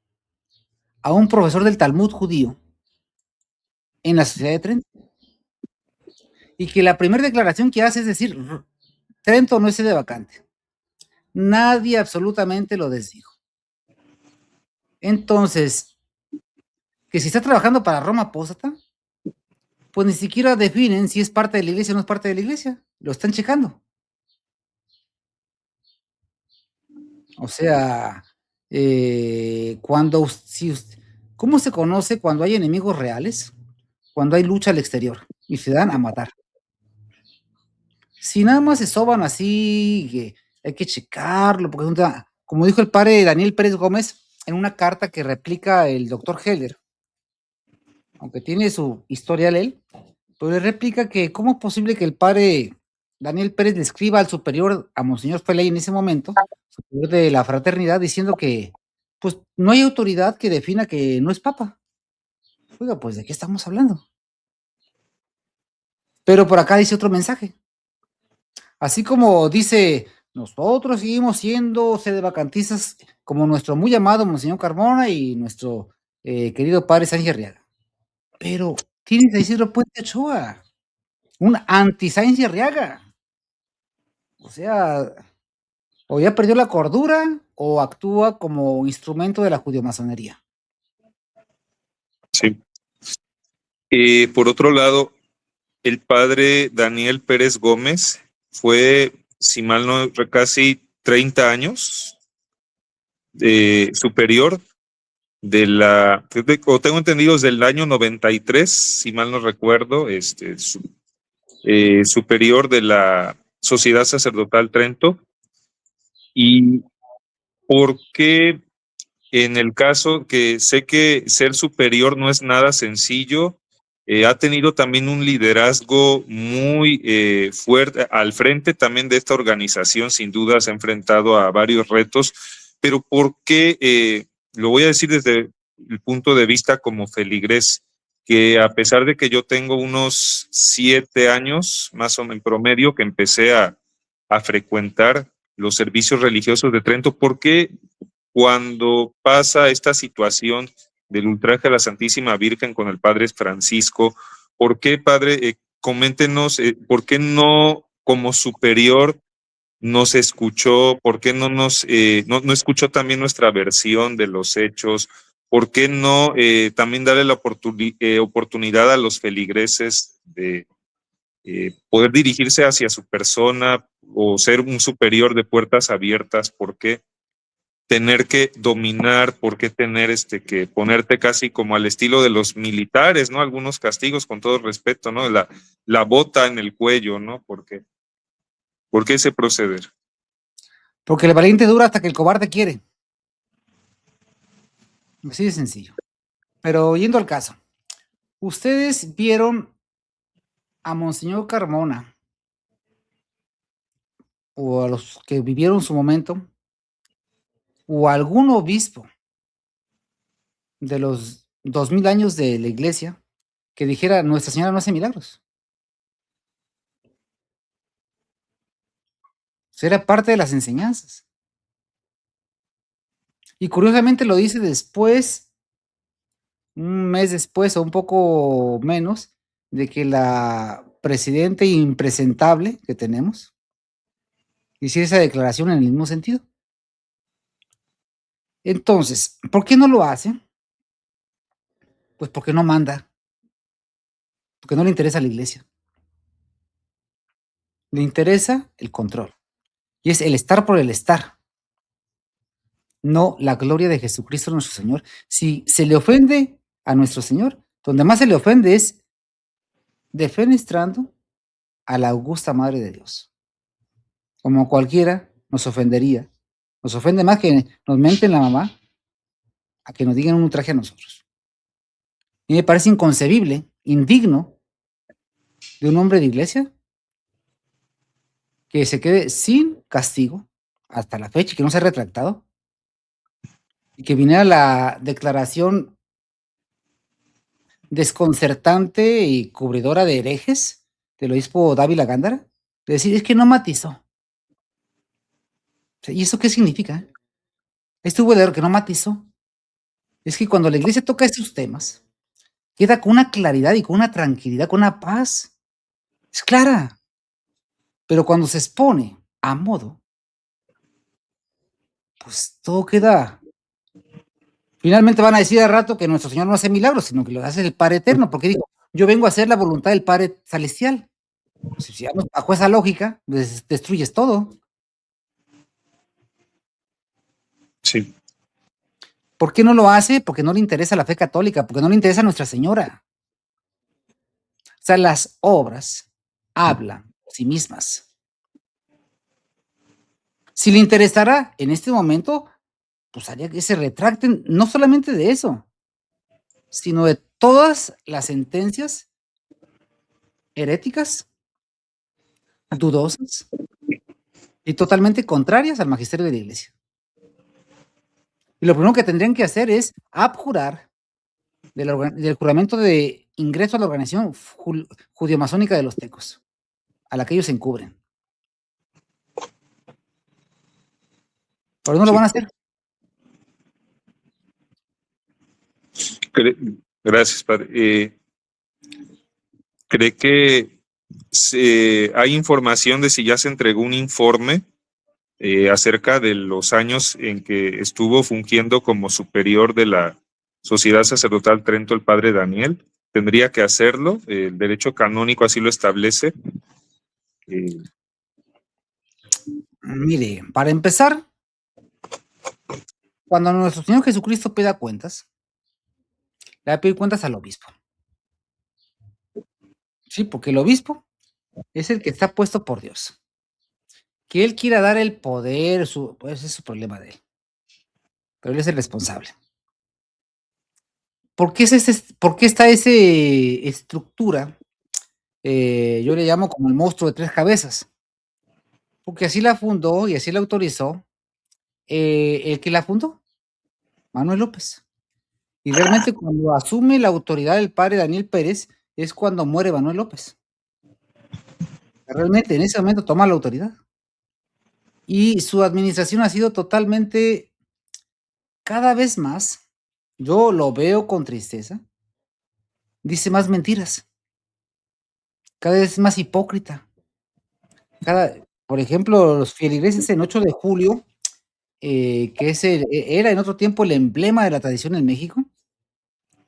a un profesor del Talmud judío en la sociedad de Trento? Y que la primera declaración que hace es decir, Trento no es sede vacante. Nadie absolutamente lo desdijo. Entonces, que si está trabajando para Roma Apóstata, pues ni siquiera definen si es parte de la iglesia o no es parte de la iglesia. Lo están checando. O sea, si ¿cómo se conoce cuando hay enemigos reales? Cuando hay lucha al exterior y se dan a matar. Si nada más se soban así, que hay que checarlo, porque como dijo el padre Daniel Pérez Gómez en una carta que replica el doctor Heller, aunque tiene su historial él, pero le replica que cómo es posible que el padre Daniel Pérez le escriba al superior, a Monseñor Feley en ese momento, superior de la fraternidad, diciendo que pues no hay autoridad que defina que no es papa. Oiga, pues ¿de qué estamos hablando? Pero por acá dice otro mensaje. Así como dice, nosotros seguimos siendo sede vacantistas como nuestro muy amado Monseñor Carmona y nuestro querido padre Sánchez Arriaga. Pero tienes a Isidro Puente Ochoa, un anti-Sánchez Arriaga. O sea, o ya perdió la cordura o actúa como instrumento de la judiomasonería. Sí. Por otro lado, el padre Daniel Pérez Gómez fue, si mal no, casi 30 años superior de o tengo entendido desde el año 93, si mal no recuerdo, superior de la Sociedad Sacerdotal Trento. ¿Y por qué en el caso que sé que ser superior no es nada sencillo? Ha tenido también un liderazgo muy fuerte al frente también de esta organización, sin duda se ha enfrentado a varios retos, pero ¿por qué? Lo voy a decir desde el punto de vista como feligrés, que a pesar de que yo tengo unos 7 años, más o menos en promedio, que empecé a frecuentar los servicios religiosos de Trento, ¿por qué cuando pasa esta situación del ultraje a la Santísima Virgen con el padre Francisco? ¿Por qué, padre? Coméntenos, ¿por qué no como superior nos escuchó? ¿Por qué no escuchó también nuestra versión de los hechos? ¿Por qué no también darle la oportunidad a los feligreses de poder dirigirse hacia su persona o ser un superior de puertas abiertas? ¿Por qué tener que dominar? ¿Por qué tener que ponerte casi como al estilo de los militares, ¿no? Algunos castigos, con todo respeto, ¿no? La bota en el cuello, ¿no? ¿Por qué ese proceder? Porque el valiente dura hasta que el cobarde quiere. Así de sencillo. Pero yendo al caso, ustedes vieron a Monseñor Carmona o a los que vivieron su momento o algún obispo de los 2000 años de la iglesia que dijera: Nuestra Señora no hace milagros. Era parte de las enseñanzas. Y curiosamente lo dice después, un mes después o un poco menos, de que la presidenta impresentable que tenemos hiciera esa declaración en el mismo sentido. Entonces, ¿por qué no lo hace? Pues porque no manda, porque no le interesa a la iglesia. Le interesa el control. Y es el estar por el estar, no la gloria de Jesucristo nuestro Señor. Si se le ofende a nuestro Señor, donde más se le ofende es defenestrando a la augusta Madre de Dios. Como cualquiera nos ofendería. Nos ofende más que nos menten la mamá a que nos digan un ultraje a nosotros. Y me parece inconcebible, indigno de un hombre de iglesia que se quede sin castigo hasta la fecha y que no se ha retractado y que viniera la declaración desconcertante y cubridora de herejes del obispo Dávila Gándara, de decir: es que no matizó. O sea, ¿y eso qué significa? Estuvo de que no matizó. Es que cuando la iglesia toca estos temas, queda con una claridad y con una tranquilidad, con una paz. Es clara. Pero cuando se expone a modo, pues todo queda. Finalmente van a decir al rato que nuestro Señor no hace milagros, sino que lo hace el Padre Eterno, porque dijo: yo vengo a hacer la voluntad del Padre Celestial. Pues si vamos bajo esa lógica, pues destruyes todo. Sí. ¿Por qué no lo hace? Porque no le interesa la fe católica, porque no le interesa Nuestra Señora. O sea, las obras hablan por sí mismas. Si le interesara en este momento, pues haría que se retracten no solamente de eso, sino de todas las sentencias heréticas, dudosas y totalmente contrarias al magisterio de la Iglesia. Y lo primero que tendrían que hacer es abjurar del juramento de ingreso a la organización judío-masónica de los tecos, a la que ellos se encubren. Pero no lo van a hacer. Gracias, padre. ¿Cree que hay información de si ya se entregó un informe acerca de los años en que estuvo fungiendo como superior de la Sociedad Sacerdotal Trento el padre Daniel? ¿Tendría que hacerlo? El derecho canónico así lo establece. Mire, para empezar, cuando nuestro Señor Jesucristo pida cuentas, le va a pedir cuentas al obispo. Sí, porque el obispo es el que está puesto por Dios. Que él quiera dar el poder, pues es su problema de él. Pero él es el responsable. ¿Por qué está esa estructura? Yo le llamo como el monstruo de 3 cabezas. Porque así la fundó y así la autorizó el que la fundó, Manuel López. Y realmente cuando asume la autoridad el padre Daniel Pérez es cuando muere Manuel López. Realmente en ese momento toma la autoridad. Y su administración ha sido totalmente, cada vez más, yo lo veo con tristeza, dice más mentiras, cada vez es más hipócrita. Por ejemplo, los feligreses en 8 de julio, que era en otro tiempo el emblema de la tradición en México,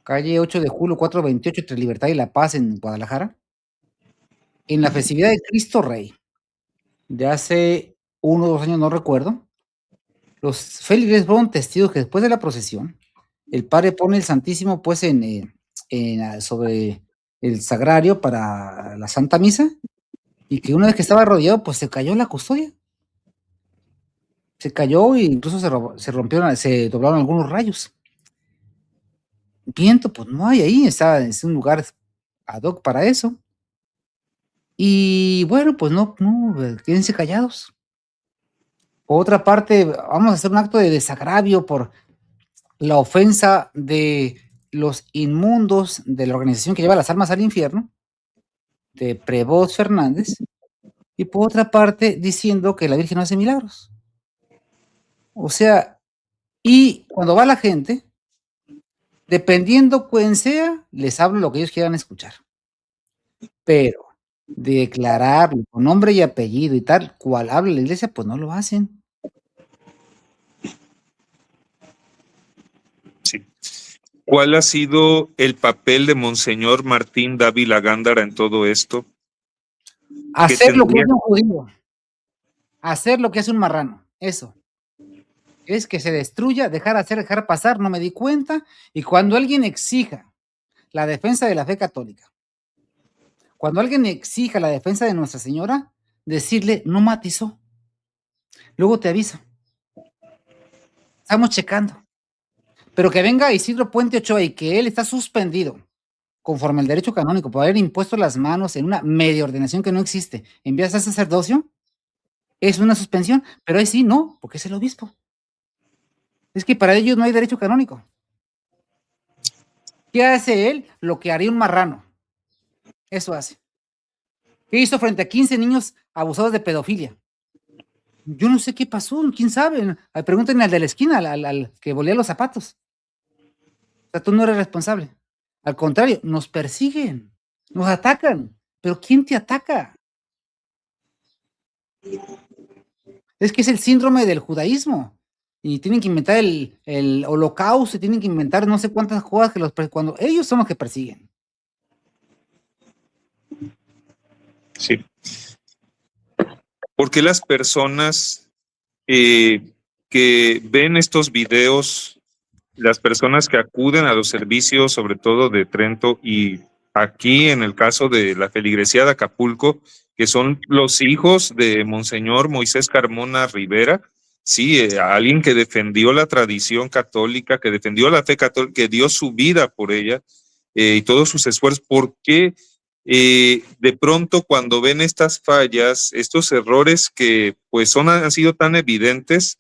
calle 8 de julio 428 entre Libertad y La Paz en Guadalajara, en la festividad de Cristo Rey, de hace 1 o 2 años, no recuerdo, los feligreses fueron testigos que después de la procesión, el padre pone el Santísimo pues sobre el sagrario para la Santa Misa, y que una vez que estaba rodeado, pues se cayó la custodia. Se cayó e incluso se rompieron, se doblaron algunos rayos. Viento, pues no hay ahí, es un lugar ad hoc para eso. Y bueno, pues no, quédense callados. Por otra parte, vamos a hacer un acto de desagravio por la ofensa de los inmundos de la organización que lleva las almas al infierno, de Prevost Fernández, y por otra parte diciendo que la Virgen no hace milagros. O sea, y cuando va la gente, dependiendo quién sea, les hablo lo que ellos quieran escuchar. Pero declararlo con nombre y apellido y tal cual habla la iglesia, pues no lo hacen. Sí. ¿Cuál ha sido el papel de Monseñor Martín Dávila Gándara en todo esto? ¿Qué Hacer lo que tendría? hace un judío, hacer lo que hace un marrano, eso. Es que se destruya, dejar hacer, dejar pasar, no me di cuenta. Y cuando alguien exija la defensa de la fe católica, cuando alguien exija la defensa de Nuestra Señora, decirle, no matizó. Luego te aviso. Estamos checando. Pero que venga Isidro Puente Ochoa y que él está suspendido conforme al derecho canónico por haber impuesto las manos en una media ordenación que no existe, en vías al sacerdocio, es una suspensión, pero ahí sí no, porque es el obispo. Es que para ellos no hay derecho canónico. ¿Qué hace él? Lo que haría un marrano. Eso hace. ¿Qué hizo frente a 15 niños abusados de pedofilia? Yo no sé qué pasó, quién sabe. Pregúntenle al de la esquina, al que volía los zapatos. O sea, tú no eres responsable. Al contrario, nos persiguen, nos atacan. Pero ¿quién te ataca? Es que es el síndrome del judaísmo. Y tienen que inventar el holocausto, tienen que inventar no sé cuántas cosas que cuando ellos son los que persiguen. Sí. ¿Por qué las personas que ven estos videos, las personas que acuden a los servicios, sobre todo de Trento y aquí en el caso de la feligresía de Acapulco, que son los hijos de Monseñor Moisés Carmona Rivera, sí, alguien que defendió la tradición católica, que defendió la fe católica, que dio su vida por ella y todos sus esfuerzos? ¿Por qué de pronto cuando ven estas fallas, estos errores que pues han sido tan evidentes,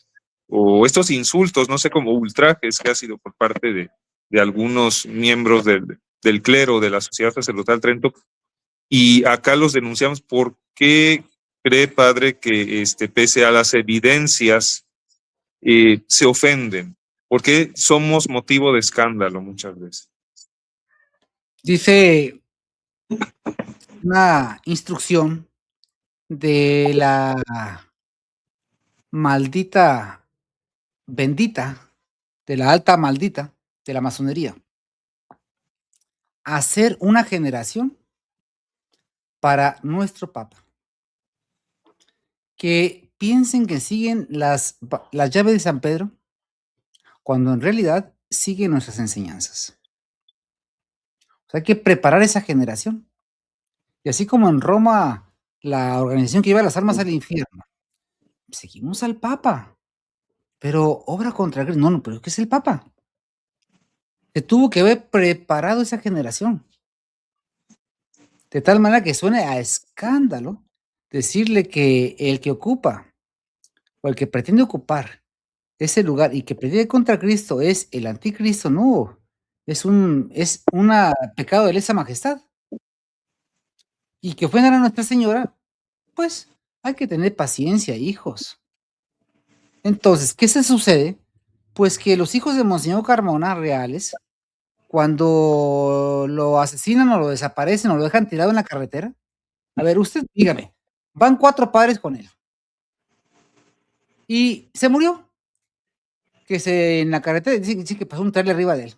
o estos insultos, no sé, como ultrajes que ha sido por parte de algunos miembros del clero de la Sociedad Sacerdotal Trento, y acá los denunciamos? ¿Por qué cree, padre, que pese a las evidencias se ofenden? ¿Por qué somos motivo de escándalo muchas veces? Dice una instrucción de la maldita, bendita, de la alta maldita de la masonería. Hacer una generación para nuestro Papa. Que piensen que siguen las llaves de San Pedro, cuando en realidad siguen nuestras enseñanzas. O sea, hay que preparar esa generación. Y así como en Roma, la organización que lleva las almas al infierno, seguimos al Papa, pero obra contra Cristo. No, pero ¿qué es el Papa? Se tuvo que haber preparado esa generación. De tal manera que suene a escándalo decirle que el que ocupa o el que pretende ocupar ese lugar y que pretende contra Cristo es el anticristo. No, es un pecado de lesa majestad. Y que ofendan a Nuestra Señora, pues hay que tener paciencia, hijos. Entonces, ¿qué se sucede? Pues que los hijos de Monseñor Carmona reales, cuando lo asesinan o lo desaparecen o lo dejan tirado en la carretera, a ver, usted dígame, van 4 padres con él y se murió, en la carretera dice que pasó un trailer arriba de él.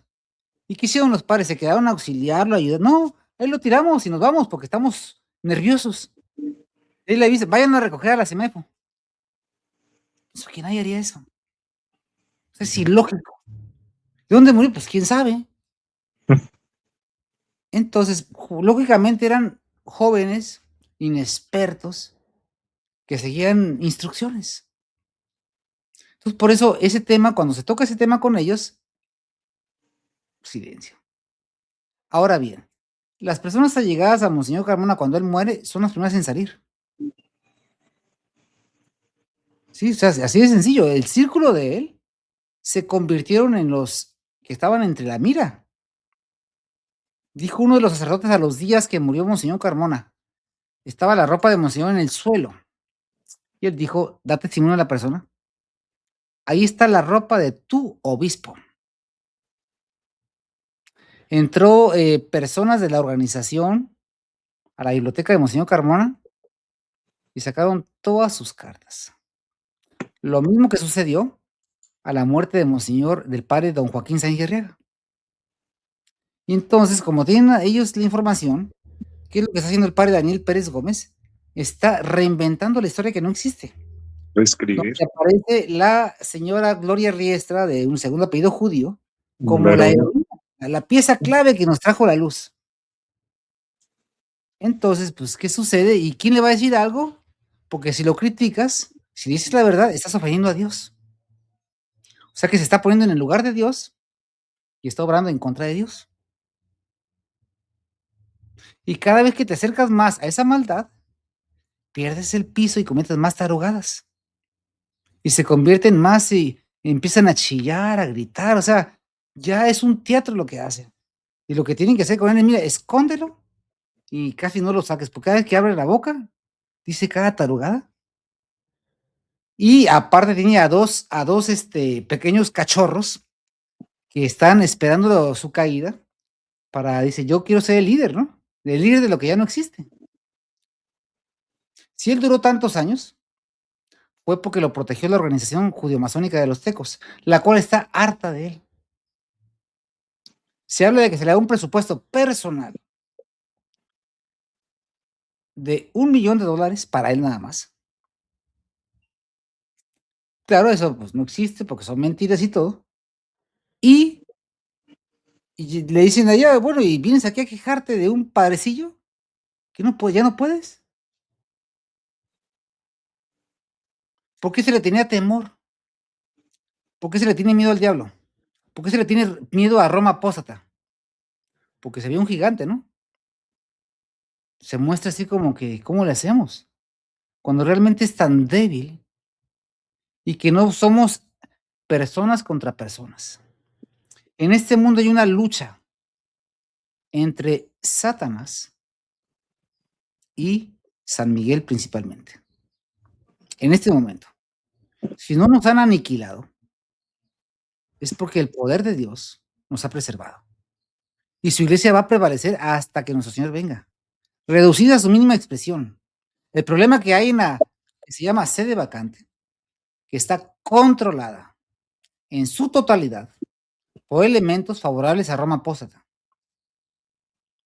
¿Y qué hicieron los padres? ¿Se quedaron a auxiliarlo, a ayudar? No, ahí lo tiramos y nos vamos porque estamos nerviosos. Él le dice, vayan a recoger a la CEMEFO. Eso, que nadie haría eso. Es ilógico. ¿De dónde murió? Pues quién sabe. Entonces, lógicamente eran jóvenes, inexpertos, que seguían instrucciones. Entonces, por eso ese tema, cuando se toca ese tema con ellos, silencio. Ahora bien, las personas allegadas a Monseñor Carmona cuando él muere son las primeras en salir. Sí, o sea, así de sencillo. El círculo de él se convirtieron en los que estaban entre la mira. Dijo uno de los sacerdotes a los días que murió Monseñor Carmona. Estaba la ropa de Monseñor en el suelo. Y él dijo, da testimonio a la persona. Ahí está la ropa de tu obispo. Entró personas de la organización a la biblioteca de Monseñor Carmona y sacaron todas sus cartas. Lo mismo que sucedió a la muerte de Monseñor, del padre don Joaquín Sáenz Guerrero. Y entonces, como tienen ellos la información, ¿qué es lo que está haciendo el padre Daniel Pérez Gómez? Está reinventando la historia que no existe. Escribir. Donde aparece la señora Gloria Riestra, de un segundo apellido judío, como la Claro. heroína, la pieza clave que nos trajo la luz. Entonces, pues, ¿qué sucede? ¿Y quién le va a decir algo? Porque si lo criticas, si dices la verdad, estás ofendiendo a Dios. O sea que se está poniendo en el lugar de Dios y está obrando en contra de Dios. Y cada vez que te acercas más a esa maldad, pierdes el piso y cometes más tarugadas. Y se convierten más y empiezan a chillar, a gritar. O sea, ya es un teatro lo que hacen. Y lo que tienen que hacer con él es, mira, escóndelo y casi no lo saques, porque cada vez que abre la boca, dice cada tarugada. Y aparte tiene a dos pequeños cachorros que están esperando su caída para, dice, yo quiero ser el líder, ¿no? El líder de lo que ya no existe. Si él duró tantos años, fue porque lo protegió la organización judío-masónica de los tecos, la cual está harta de él. Se habla de que se le da un presupuesto personal de $1 millón para él nada más. Claro, eso pues no existe porque son mentiras y todo. Y, y le dicen allá, bueno, y vienes aquí a quejarte de un padrecillo que no ya no puedes. ¿Por qué se le tenía temor? ¿Por qué se le tiene miedo al diablo? ¿Por qué se le tiene miedo a Roma apóstata? Porque se ve un gigante, ¿no? Se muestra así como que, ¿cómo le hacemos? Cuando realmente es tan débil y que no somos personas contra personas. En este mundo hay una lucha entre Satanás y San Miguel principalmente. En este momento. Si no nos han aniquilado, es porque el poder de Dios nos ha preservado. Y su iglesia va a prevalecer hasta que nuestro Señor venga. Reducida a su mínima expresión. El problema que hay en la que se llama sede vacante, que está controlada en su totalidad por elementos favorables a Roma apóstata.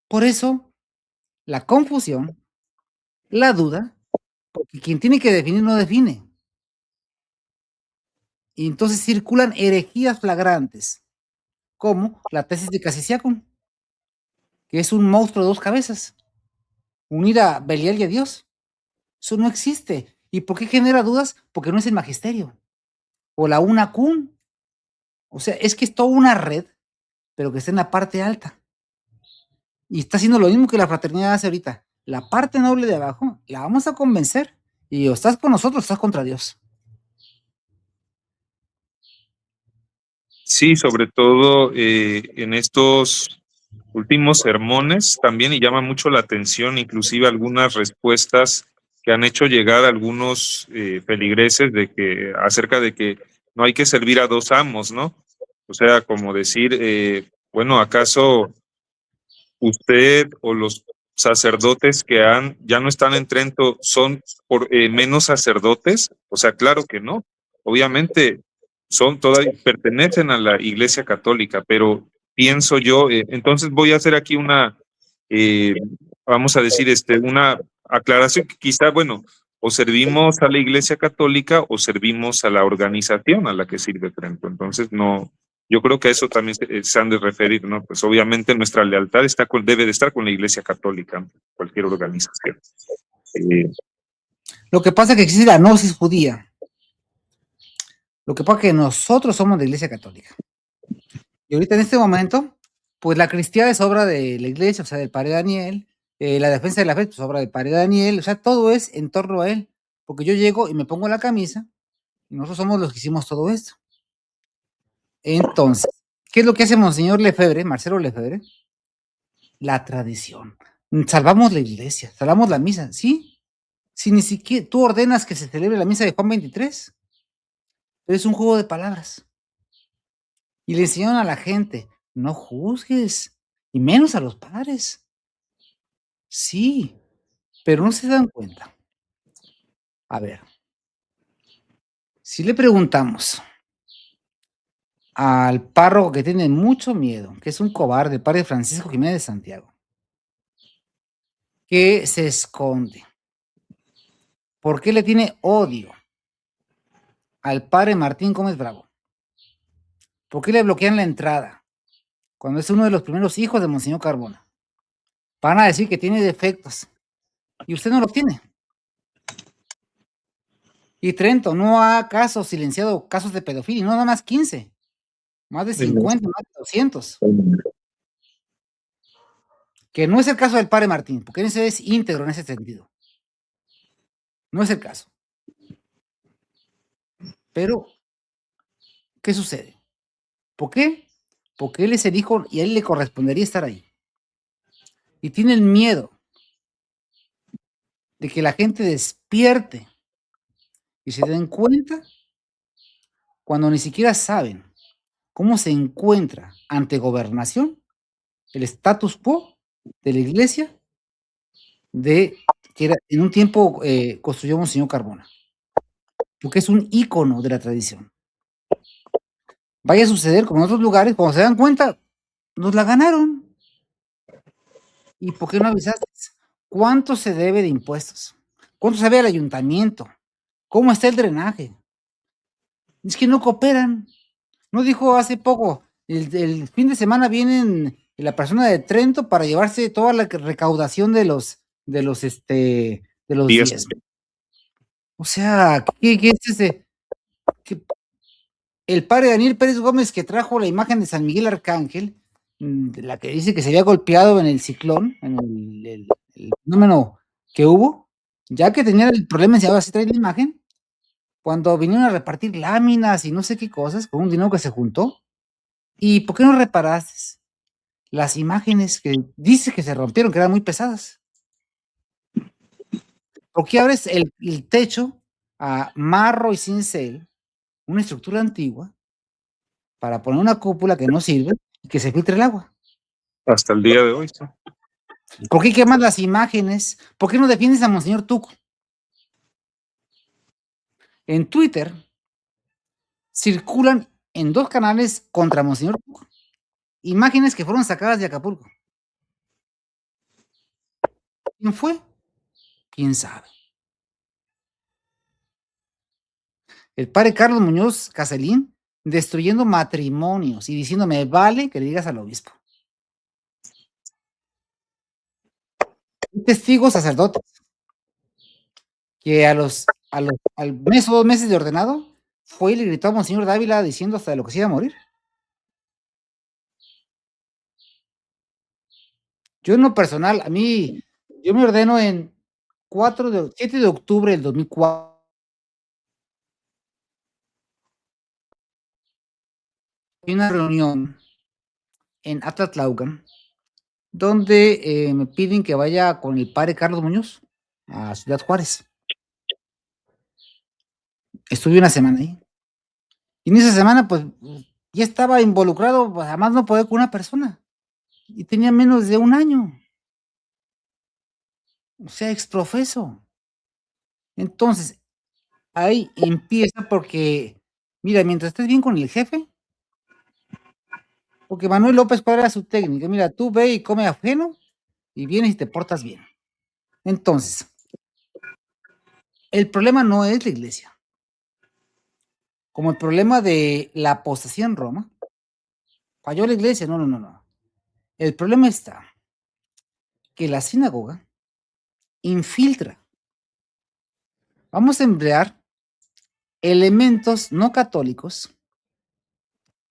Por eso, la confusión, la duda, porque quien tiene que definir no define. Y entonces circulan herejías flagrantes, como la tesis de Casiciacum, que es un monstruo de dos cabezas, unir a Belial y a Dios. Eso no existe. ¿Y por qué genera dudas? Porque no es el magisterio. O la UNACUM. O sea, es que es toda una red, pero que está en la parte alta. Y está haciendo lo mismo que la fraternidad hace ahorita. La parte noble de abajo, la vamos a convencer. Y o estás con nosotros o estás contra Dios. Sí, sobre todo en estos últimos sermones también, y llama mucho la atención, inclusive algunas respuestas que han hecho llegar algunos feligreses de que acerca de que no hay que servir a dos amos, ¿no? O sea, como decir, bueno, ¿acaso usted o los sacerdotes que ya no están en Trento son menos sacerdotes? O sea, claro que no. Obviamente todavía pertenecen a la Iglesia Católica, pero pienso yo, entonces voy a hacer aquí eh, vamos a decir, una aclaración que quizá, bueno, o servimos a la Iglesia Católica o servimos a la organización a la que sirve Trento. Entonces, no, yo creo que a eso también se han de referir, ¿no? Pues obviamente nuestra lealtad debe de estar con la Iglesia Católica, cualquier organización. Lo que pasa es que existe la gnosis judía. Lo que pasa es que nosotros somos de Iglesia Católica. Y ahorita en este momento, pues la cristiana es obra de la iglesia, o sea, del padre Daniel. La defensa de la fe, pues obra del padre Daniel. O sea, todo es en torno a él. Porque yo llego y me pongo la camisa Y nosotros somos los que hicimos todo esto. Entonces, ¿qué es lo que hace Monseñor Lefebvre, Marcelo Lefebvre? La tradición. Salvamos la iglesia, salvamos la misa, ¿sí? Si ni siquiera tú ordenas que se celebre la misa de Juan 23, es un juego de palabras. Y le enseñaron a la gente, no juzgues, y menos a los padres. Sí, pero no se dan cuenta. A ver, si le preguntamos al párroco que tiene mucho miedo, que es un cobarde, el padre Francisco Jiménez de Santiago, que se esconde, ¿por qué le tiene odio al padre Martín Gómez Bravo? ¿Por qué le bloquean la entrada cuando es uno de los primeros hijos de Monseñor Carbona? Van a decir que tiene defectos y usted no los tiene. Y Trento no ha casos silenciado, casos de pedofilia, no nada más 15, más de 50, más de 200. Que no es el caso del padre Martín, porque ese es íntegro en ese sentido. No es el caso. Pero, ¿qué sucede? ¿Por qué? Porque él es el hijo y a él le correspondería estar ahí. Y tienen miedo de que la gente despierte y se den cuenta cuando ni siquiera saben cómo se encuentra ante gobernación el status quo de la iglesia de que era, en un tiempo construyó Monseñor Carbona, porque es un ícono de la tradición. Vaya a suceder como en otros lugares, cuando se dan cuenta, nos la ganaron. ¿Y por qué no avisaste? ¿Cuánto se debe de impuestos? ¿Cuánto se debe al ayuntamiento? ¿Cómo está el drenaje? Es que no cooperan. No dijo hace poco, el fin de semana vienen la persona de Trento para llevarse toda la recaudación de los 10. O sea, ¿qué es ese? El padre Daniel Pérez Gómez que trajo la imagen de San Miguel Arcángel, la que dice que se había golpeado en el ciclón, en el fenómeno que hubo, ya que tenía el problema, enseñaba así trae la imagen, cuando vinieron a repartir láminas y no sé qué cosas, con un dinero que se juntó. ¿Y por qué no reparaste las imágenes que dice que se rompieron, que eran muy pesadas? ¿Por qué abres el techo a marro y cincel, una estructura antigua, para poner una cúpula que no sirve y que se filtre el agua? Hasta el día de hoy, sí. ¿Por qué quemas las imágenes? ¿Por qué no defiendes a Monseñor Tuco? En Twitter circulan en 2 canales contra Monseñor Tuco imágenes que fueron sacadas de Acapulco. ¿Quién fue? ¿Quién sabe? El padre Carlos Muñoz Caselín destruyendo matrimonios y diciéndome, vale que le digas al obispo. Un testigo sacerdote que al mes o 2 meses de ordenado fue y le gritó a Monseñor Dávila diciendo hasta de lo que se iba a morir. Yo en lo personal, yo me ordeno en 7 de octubre del 2004. Hay una reunión en Atlatlaucan donde me piden que vaya con el padre Carlos Muñoz a Ciudad Juárez. Estuve una semana ahí. Y en esa semana, pues, ya estaba involucrado, pues, además no poder con una persona. Y tenía menos de 1 año. O sea, exprofeso. Entonces, ahí empieza porque, mira, mientras estés bien con el jefe, porque Manuel López, ¿cuál era su técnica? Mira, tú ve y come ajeno y vienes y te portas bien. Entonces, el problema no es la iglesia. Como el problema de la apostasía en Roma, falló la iglesia, no. El problema está que la sinagoga infiltra. Vamos a emplear elementos no católicos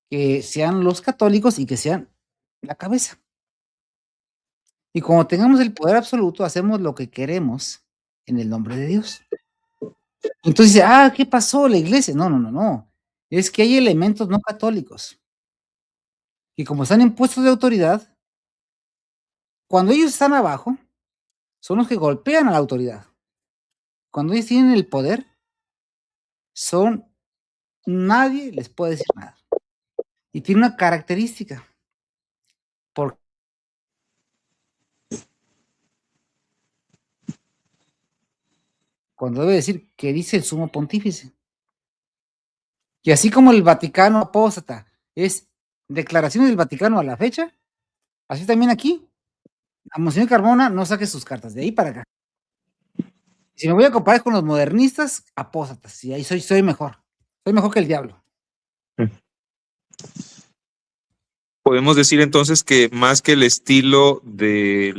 que sean los católicos y que sean la cabeza. Y como tengamos el poder absoluto, hacemos lo que queremos en el nombre de Dios. Entonces dice, ¿qué pasó la iglesia? No, no, no, no. Es que hay elementos no católicos. Y como están en puestos de autoridad, cuando ellos están abajo, son los que golpean a la autoridad. Cuando ellos tienen el poder, nadie les puede decir nada. Y tiene una característica. Por cuando debe decir que dice el sumo pontífice. Y así como el Vaticano apóstata es declaraciones del Vaticano a la fecha, así también aquí, a Monseñor Carmona no saque sus cartas, de ahí para acá. Si me voy a comparar con los modernistas, apóstatas, y ahí soy mejor que el diablo. Podemos decir entonces que más que el estilo de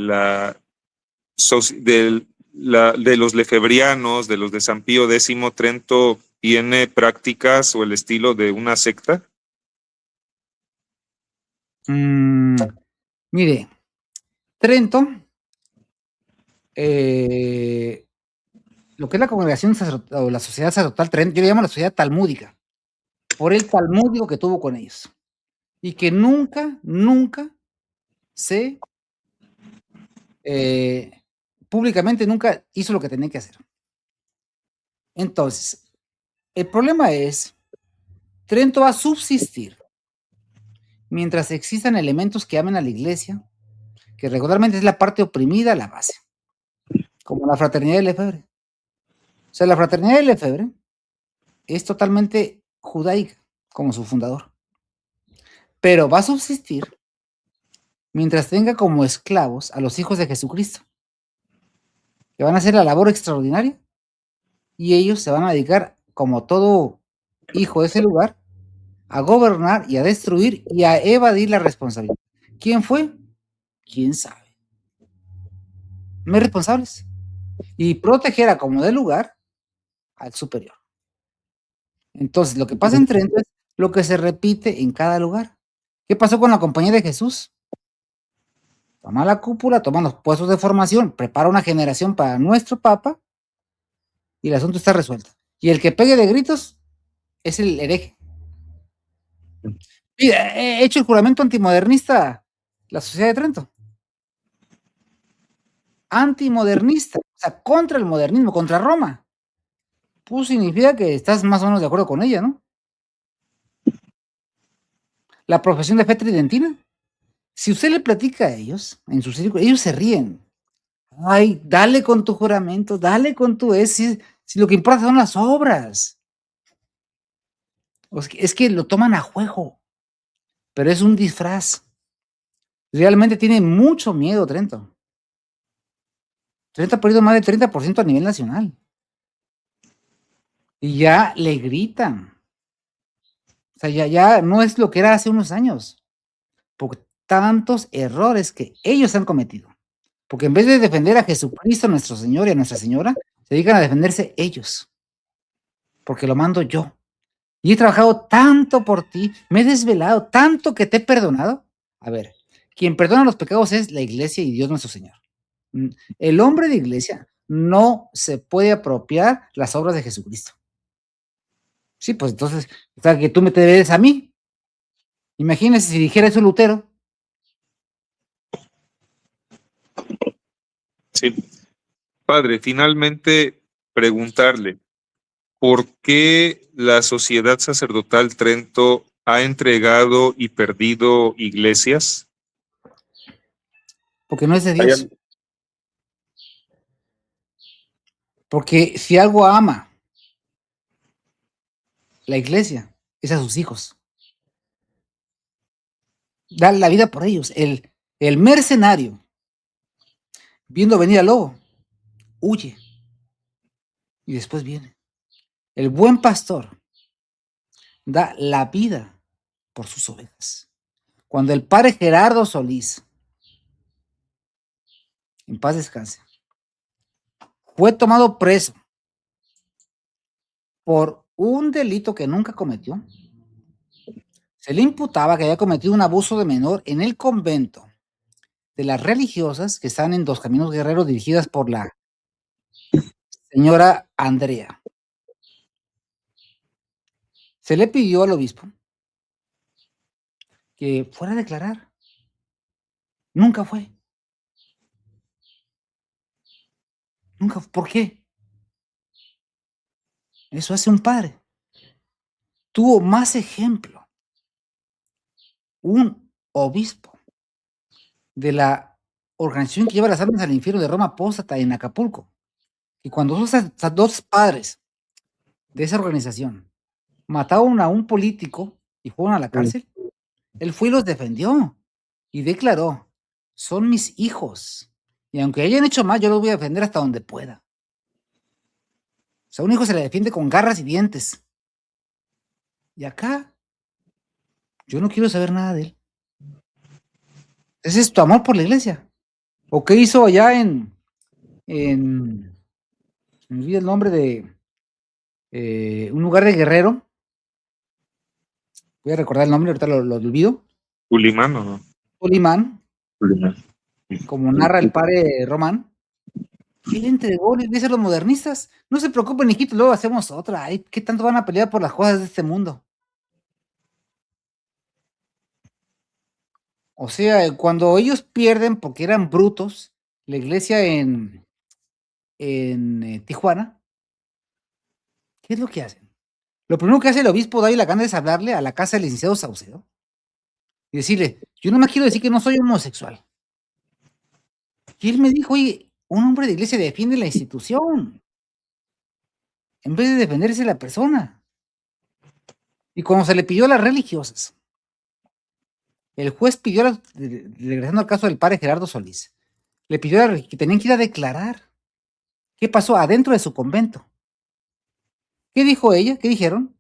de los lefebrianos, de los de San Pío X, Trento tiene prácticas o el estilo de una secta. Mire, Trento, lo que es la congregación sacerdotal o la sociedad sacerdotal Trento, yo le llamo la sociedad talmúdica, por el talmúdico que tuvo con ellos. Y que nunca se públicamente nunca hizo lo que tenía que hacer. Entonces, el problema es, Trento va a subsistir mientras existan elementos que amen a la iglesia, que regularmente es la parte oprimida, la base, como la fraternidad de Lefebvre. O sea, la fraternidad de Lefebvre es totalmente judaica, como su fundador, pero va a subsistir mientras tenga como esclavos a los hijos de Jesucristo, que van a hacer la labor extraordinaria, y ellos se van a dedicar, como todo hijo de ese lugar, a gobernar y a destruir y a evadir la responsabilidad. ¿Quién fue? ¿Quién sabe? No hay responsables. Y proteger a como del lugar al superior. Entonces, lo que pasa en Trento es lo que se repite en cada lugar. ¿Qué pasó con la Compañía de Jesús? Toma la cúpula, toma los puestos de formación, prepara una generación para nuestro Papa y el asunto está resuelto. Y el que pegue de gritos es el hereje. Mira, he hecho el juramento antimodernista, la Sociedad de Trento. Antimodernista, o sea, contra el modernismo, contra Roma. Pues significa que estás más o menos de acuerdo con ella, ¿no? La profesión de fe tridentina. Si usted le platica a ellos, en su círculo, ellos se ríen. Ay, dale con tu juramento, dale con tu si lo que importa son las obras. Es que lo toman a juego, pero es un disfraz. Realmente tiene mucho miedo Trento. Trento ha perdido más del 30% a nivel nacional. Y ya le gritan. O sea, ya no es lo que era hace unos años. Por tantos errores que ellos han cometido. Porque en vez de defender a Jesucristo, nuestro Señor y a Nuestra Señora, se dedican a defenderse ellos. Porque lo mando yo. Y he trabajado tanto por ti, me he desvelado tanto que te he perdonado. A ver, quien perdona los pecados es la iglesia y Dios nuestro Señor. El hombre de iglesia no se puede apropiar las obras de Jesucristo. Sí, pues entonces, o sea, que tú me te debes a mí. Imagínese si dijera eso Lutero. Sí. Padre, finalmente preguntarle, ¿por qué la Sociedad Sacerdotal Trento ha entregado y perdido iglesias? Porque no es de Dios. Porque si algo ama la iglesia, es a sus hijos. Da la vida por ellos. El mercenario, viendo venir al lobo, huye. Y después viene. El buen pastor da la vida por sus ovejas. Cuando el padre Gerardo Solís, en paz descanse, fue tomado preso por un delito que nunca cometió, se le imputaba que había cometido un abuso de menor en el convento de las religiosas que están en Dos Caminos Guerrero, dirigidas por la señora Andrea. Se le pidió al obispo que fuera a declarar. Nunca fue. Nunca. ¿Por qué? Eso hace un padre. Tuvo más ejemplo un obispo de la organización que lleva las almas al infierno de Roma Apóstata en Acapulco. Y cuando dos padres de esa organización mataron a un político y fueron a la cárcel, él fue y los defendió y declaró, son mis hijos. Y aunque hayan hecho mal, yo los voy a defender hasta donde pueda. O sea, un hijo se le defiende con garras y dientes. Y acá, yo no quiero saber nada de él. Ese es tu amor por la iglesia. ¿O qué hizo allá me olvida el nombre de un lugar de Guerrero? Voy a recordar el nombre, ahorita lo olvido. Ulimán, ¿o no? Ulimán, Ulimán. como narra el padre Román. Él entregó la iglesia a los modernistas. No se preocupen, hijitos, luego hacemos otra. Ay, ¿qué tanto van a pelear por las cosas de este mundo? O sea, cuando ellos pierden porque eran brutos, la iglesia en Tijuana, ¿qué es lo que hacen? Lo primero que hace el obispo David Lagana es hablarle a la casa del licenciado Saucedo y decirle, yo no me quiero decir que no soy homosexual. Y él me dijo, oye, un hombre de iglesia defiende la institución en vez de defenderse la persona. Y cuando se le pidió a las religiosas, el juez pidió, regresando al caso del padre Gerardo Solís, le pidió que tenían que ir a declarar qué pasó adentro de su convento. ¿Qué dijo ella? ¿Qué dijeron?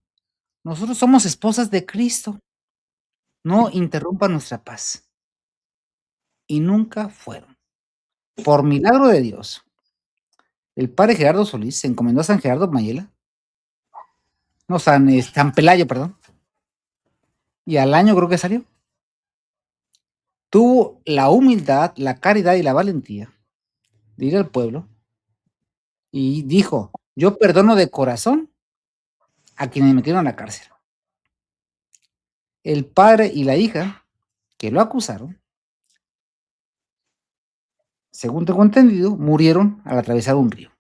Nosotros somos esposas de Cristo. No interrumpa nuestra paz. Y nunca fueron. Por milagro de Dios, el padre Gerardo Solís se encomendó a San Gerardo Mayela, no, San Pelayo, perdón, y al año creo que salió. Tuvo la humildad, la caridad y la valentía de ir al pueblo y dijo, yo perdono de corazón a quienes me metieron a la cárcel. El padre y la hija que lo acusaron, según tengo entendido, murieron al atravesar un río.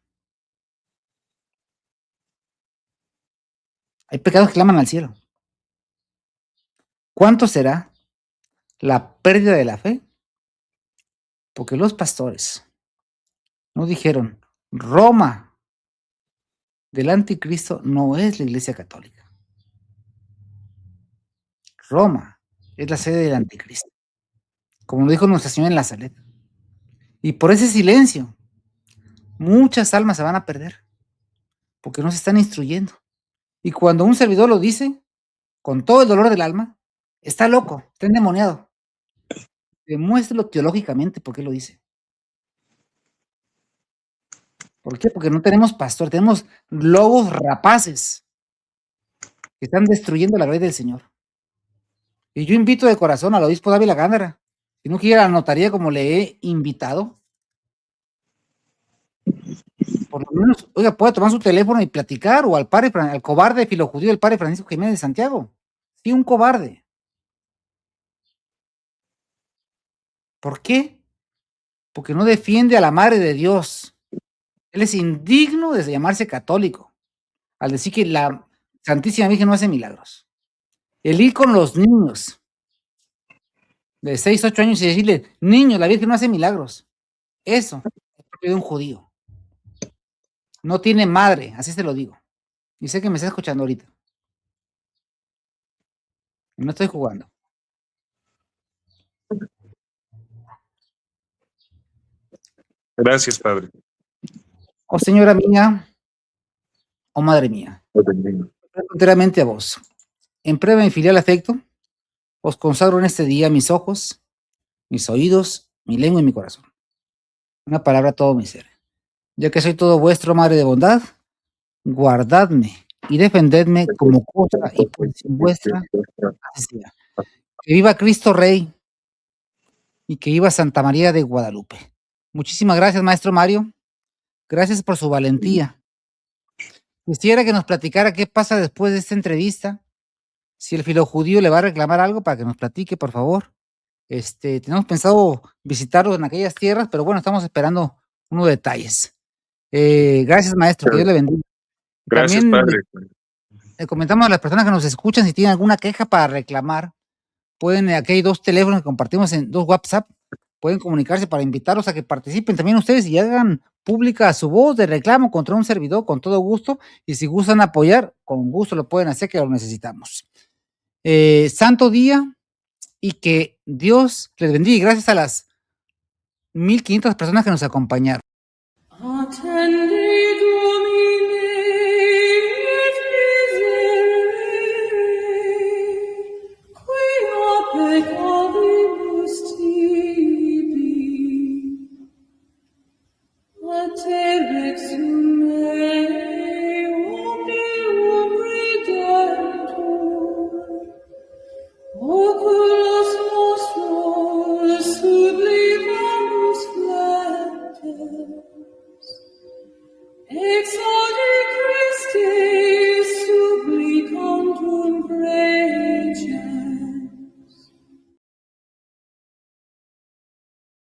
Hay pecados que claman al cielo. ¿Cuánto será la pérdida de la fe? Porque los pastores no dijeron, Roma del anticristo no es la iglesia católica. Roma es la sede del anticristo, como lo dijo Nuestra Señora en la Salet. Y por ese silencio, muchas almas se van a perder, porque no se están instruyendo. Y cuando un servidor lo dice, con todo el dolor del alma, está loco, está endemoniado. Demuéstrelo teológicamente por qué lo dice. ¿Por qué? Porque no tenemos pastor, tenemos lobos rapaces que están destruyendo la ley del Señor. Y yo invito de corazón al obispo Dávila Gándara, si no quiere la notaría como le he invitado, por lo menos, oiga, puede tomar su teléfono y platicar, o al cobarde filojudío del padre Francisco Jiménez de Santiago. Sí, un cobarde. ¿Por qué? Porque no defiende a la Madre de Dios. Él es indigno de llamarse católico, al decir que la Santísima Virgen no hace milagros. El ir con los niños de 6, 8 años y decirle, niños, la Virgen no hace milagros. Eso es propio de un judío. No tiene madre, así se lo digo. Y sé que me está escuchando ahorita. No estoy jugando. Gracias, padre. Oh señora mía, oh madre mía, enteramente a vos. En prueba y filial afecto, os consagro en este día mis ojos, mis oídos, mi lengua y mi corazón. Una palabra a todo mi ser. Ya que soy todo vuestro, madre de bondad, guardadme y defendedme como cosa y por vuestra, así sea. Que viva Cristo Rey y que viva Santa María de Guadalupe. Muchísimas gracias, maestro Mario. Gracias por su valentía. Quisiera que nos platicara qué pasa después de esta entrevista si el filojudío le va a reclamar algo para que nos platique, por favor. Tenemos pensado visitarlo en aquellas tierras, pero bueno, estamos esperando unos detalles. Gracias, maestro, que Dios le bendiga. Gracias, También padre. le comentamos a las personas que nos escuchan, si tienen alguna queja para reclamar, pueden, aquí hay 2 teléfonos que compartimos en 2 WhatsApp, pueden comunicarse para invitarlos a que participen también ustedes y hagan pública su voz de reclamo contra un servidor con todo gusto, y si gustan apoyar, con gusto lo pueden hacer, que lo necesitamos. Santo día, y que Dios les bendiga, y gracias a las 1500 personas que nos acompañaron. Oculos nostros sublimamus fletes, ex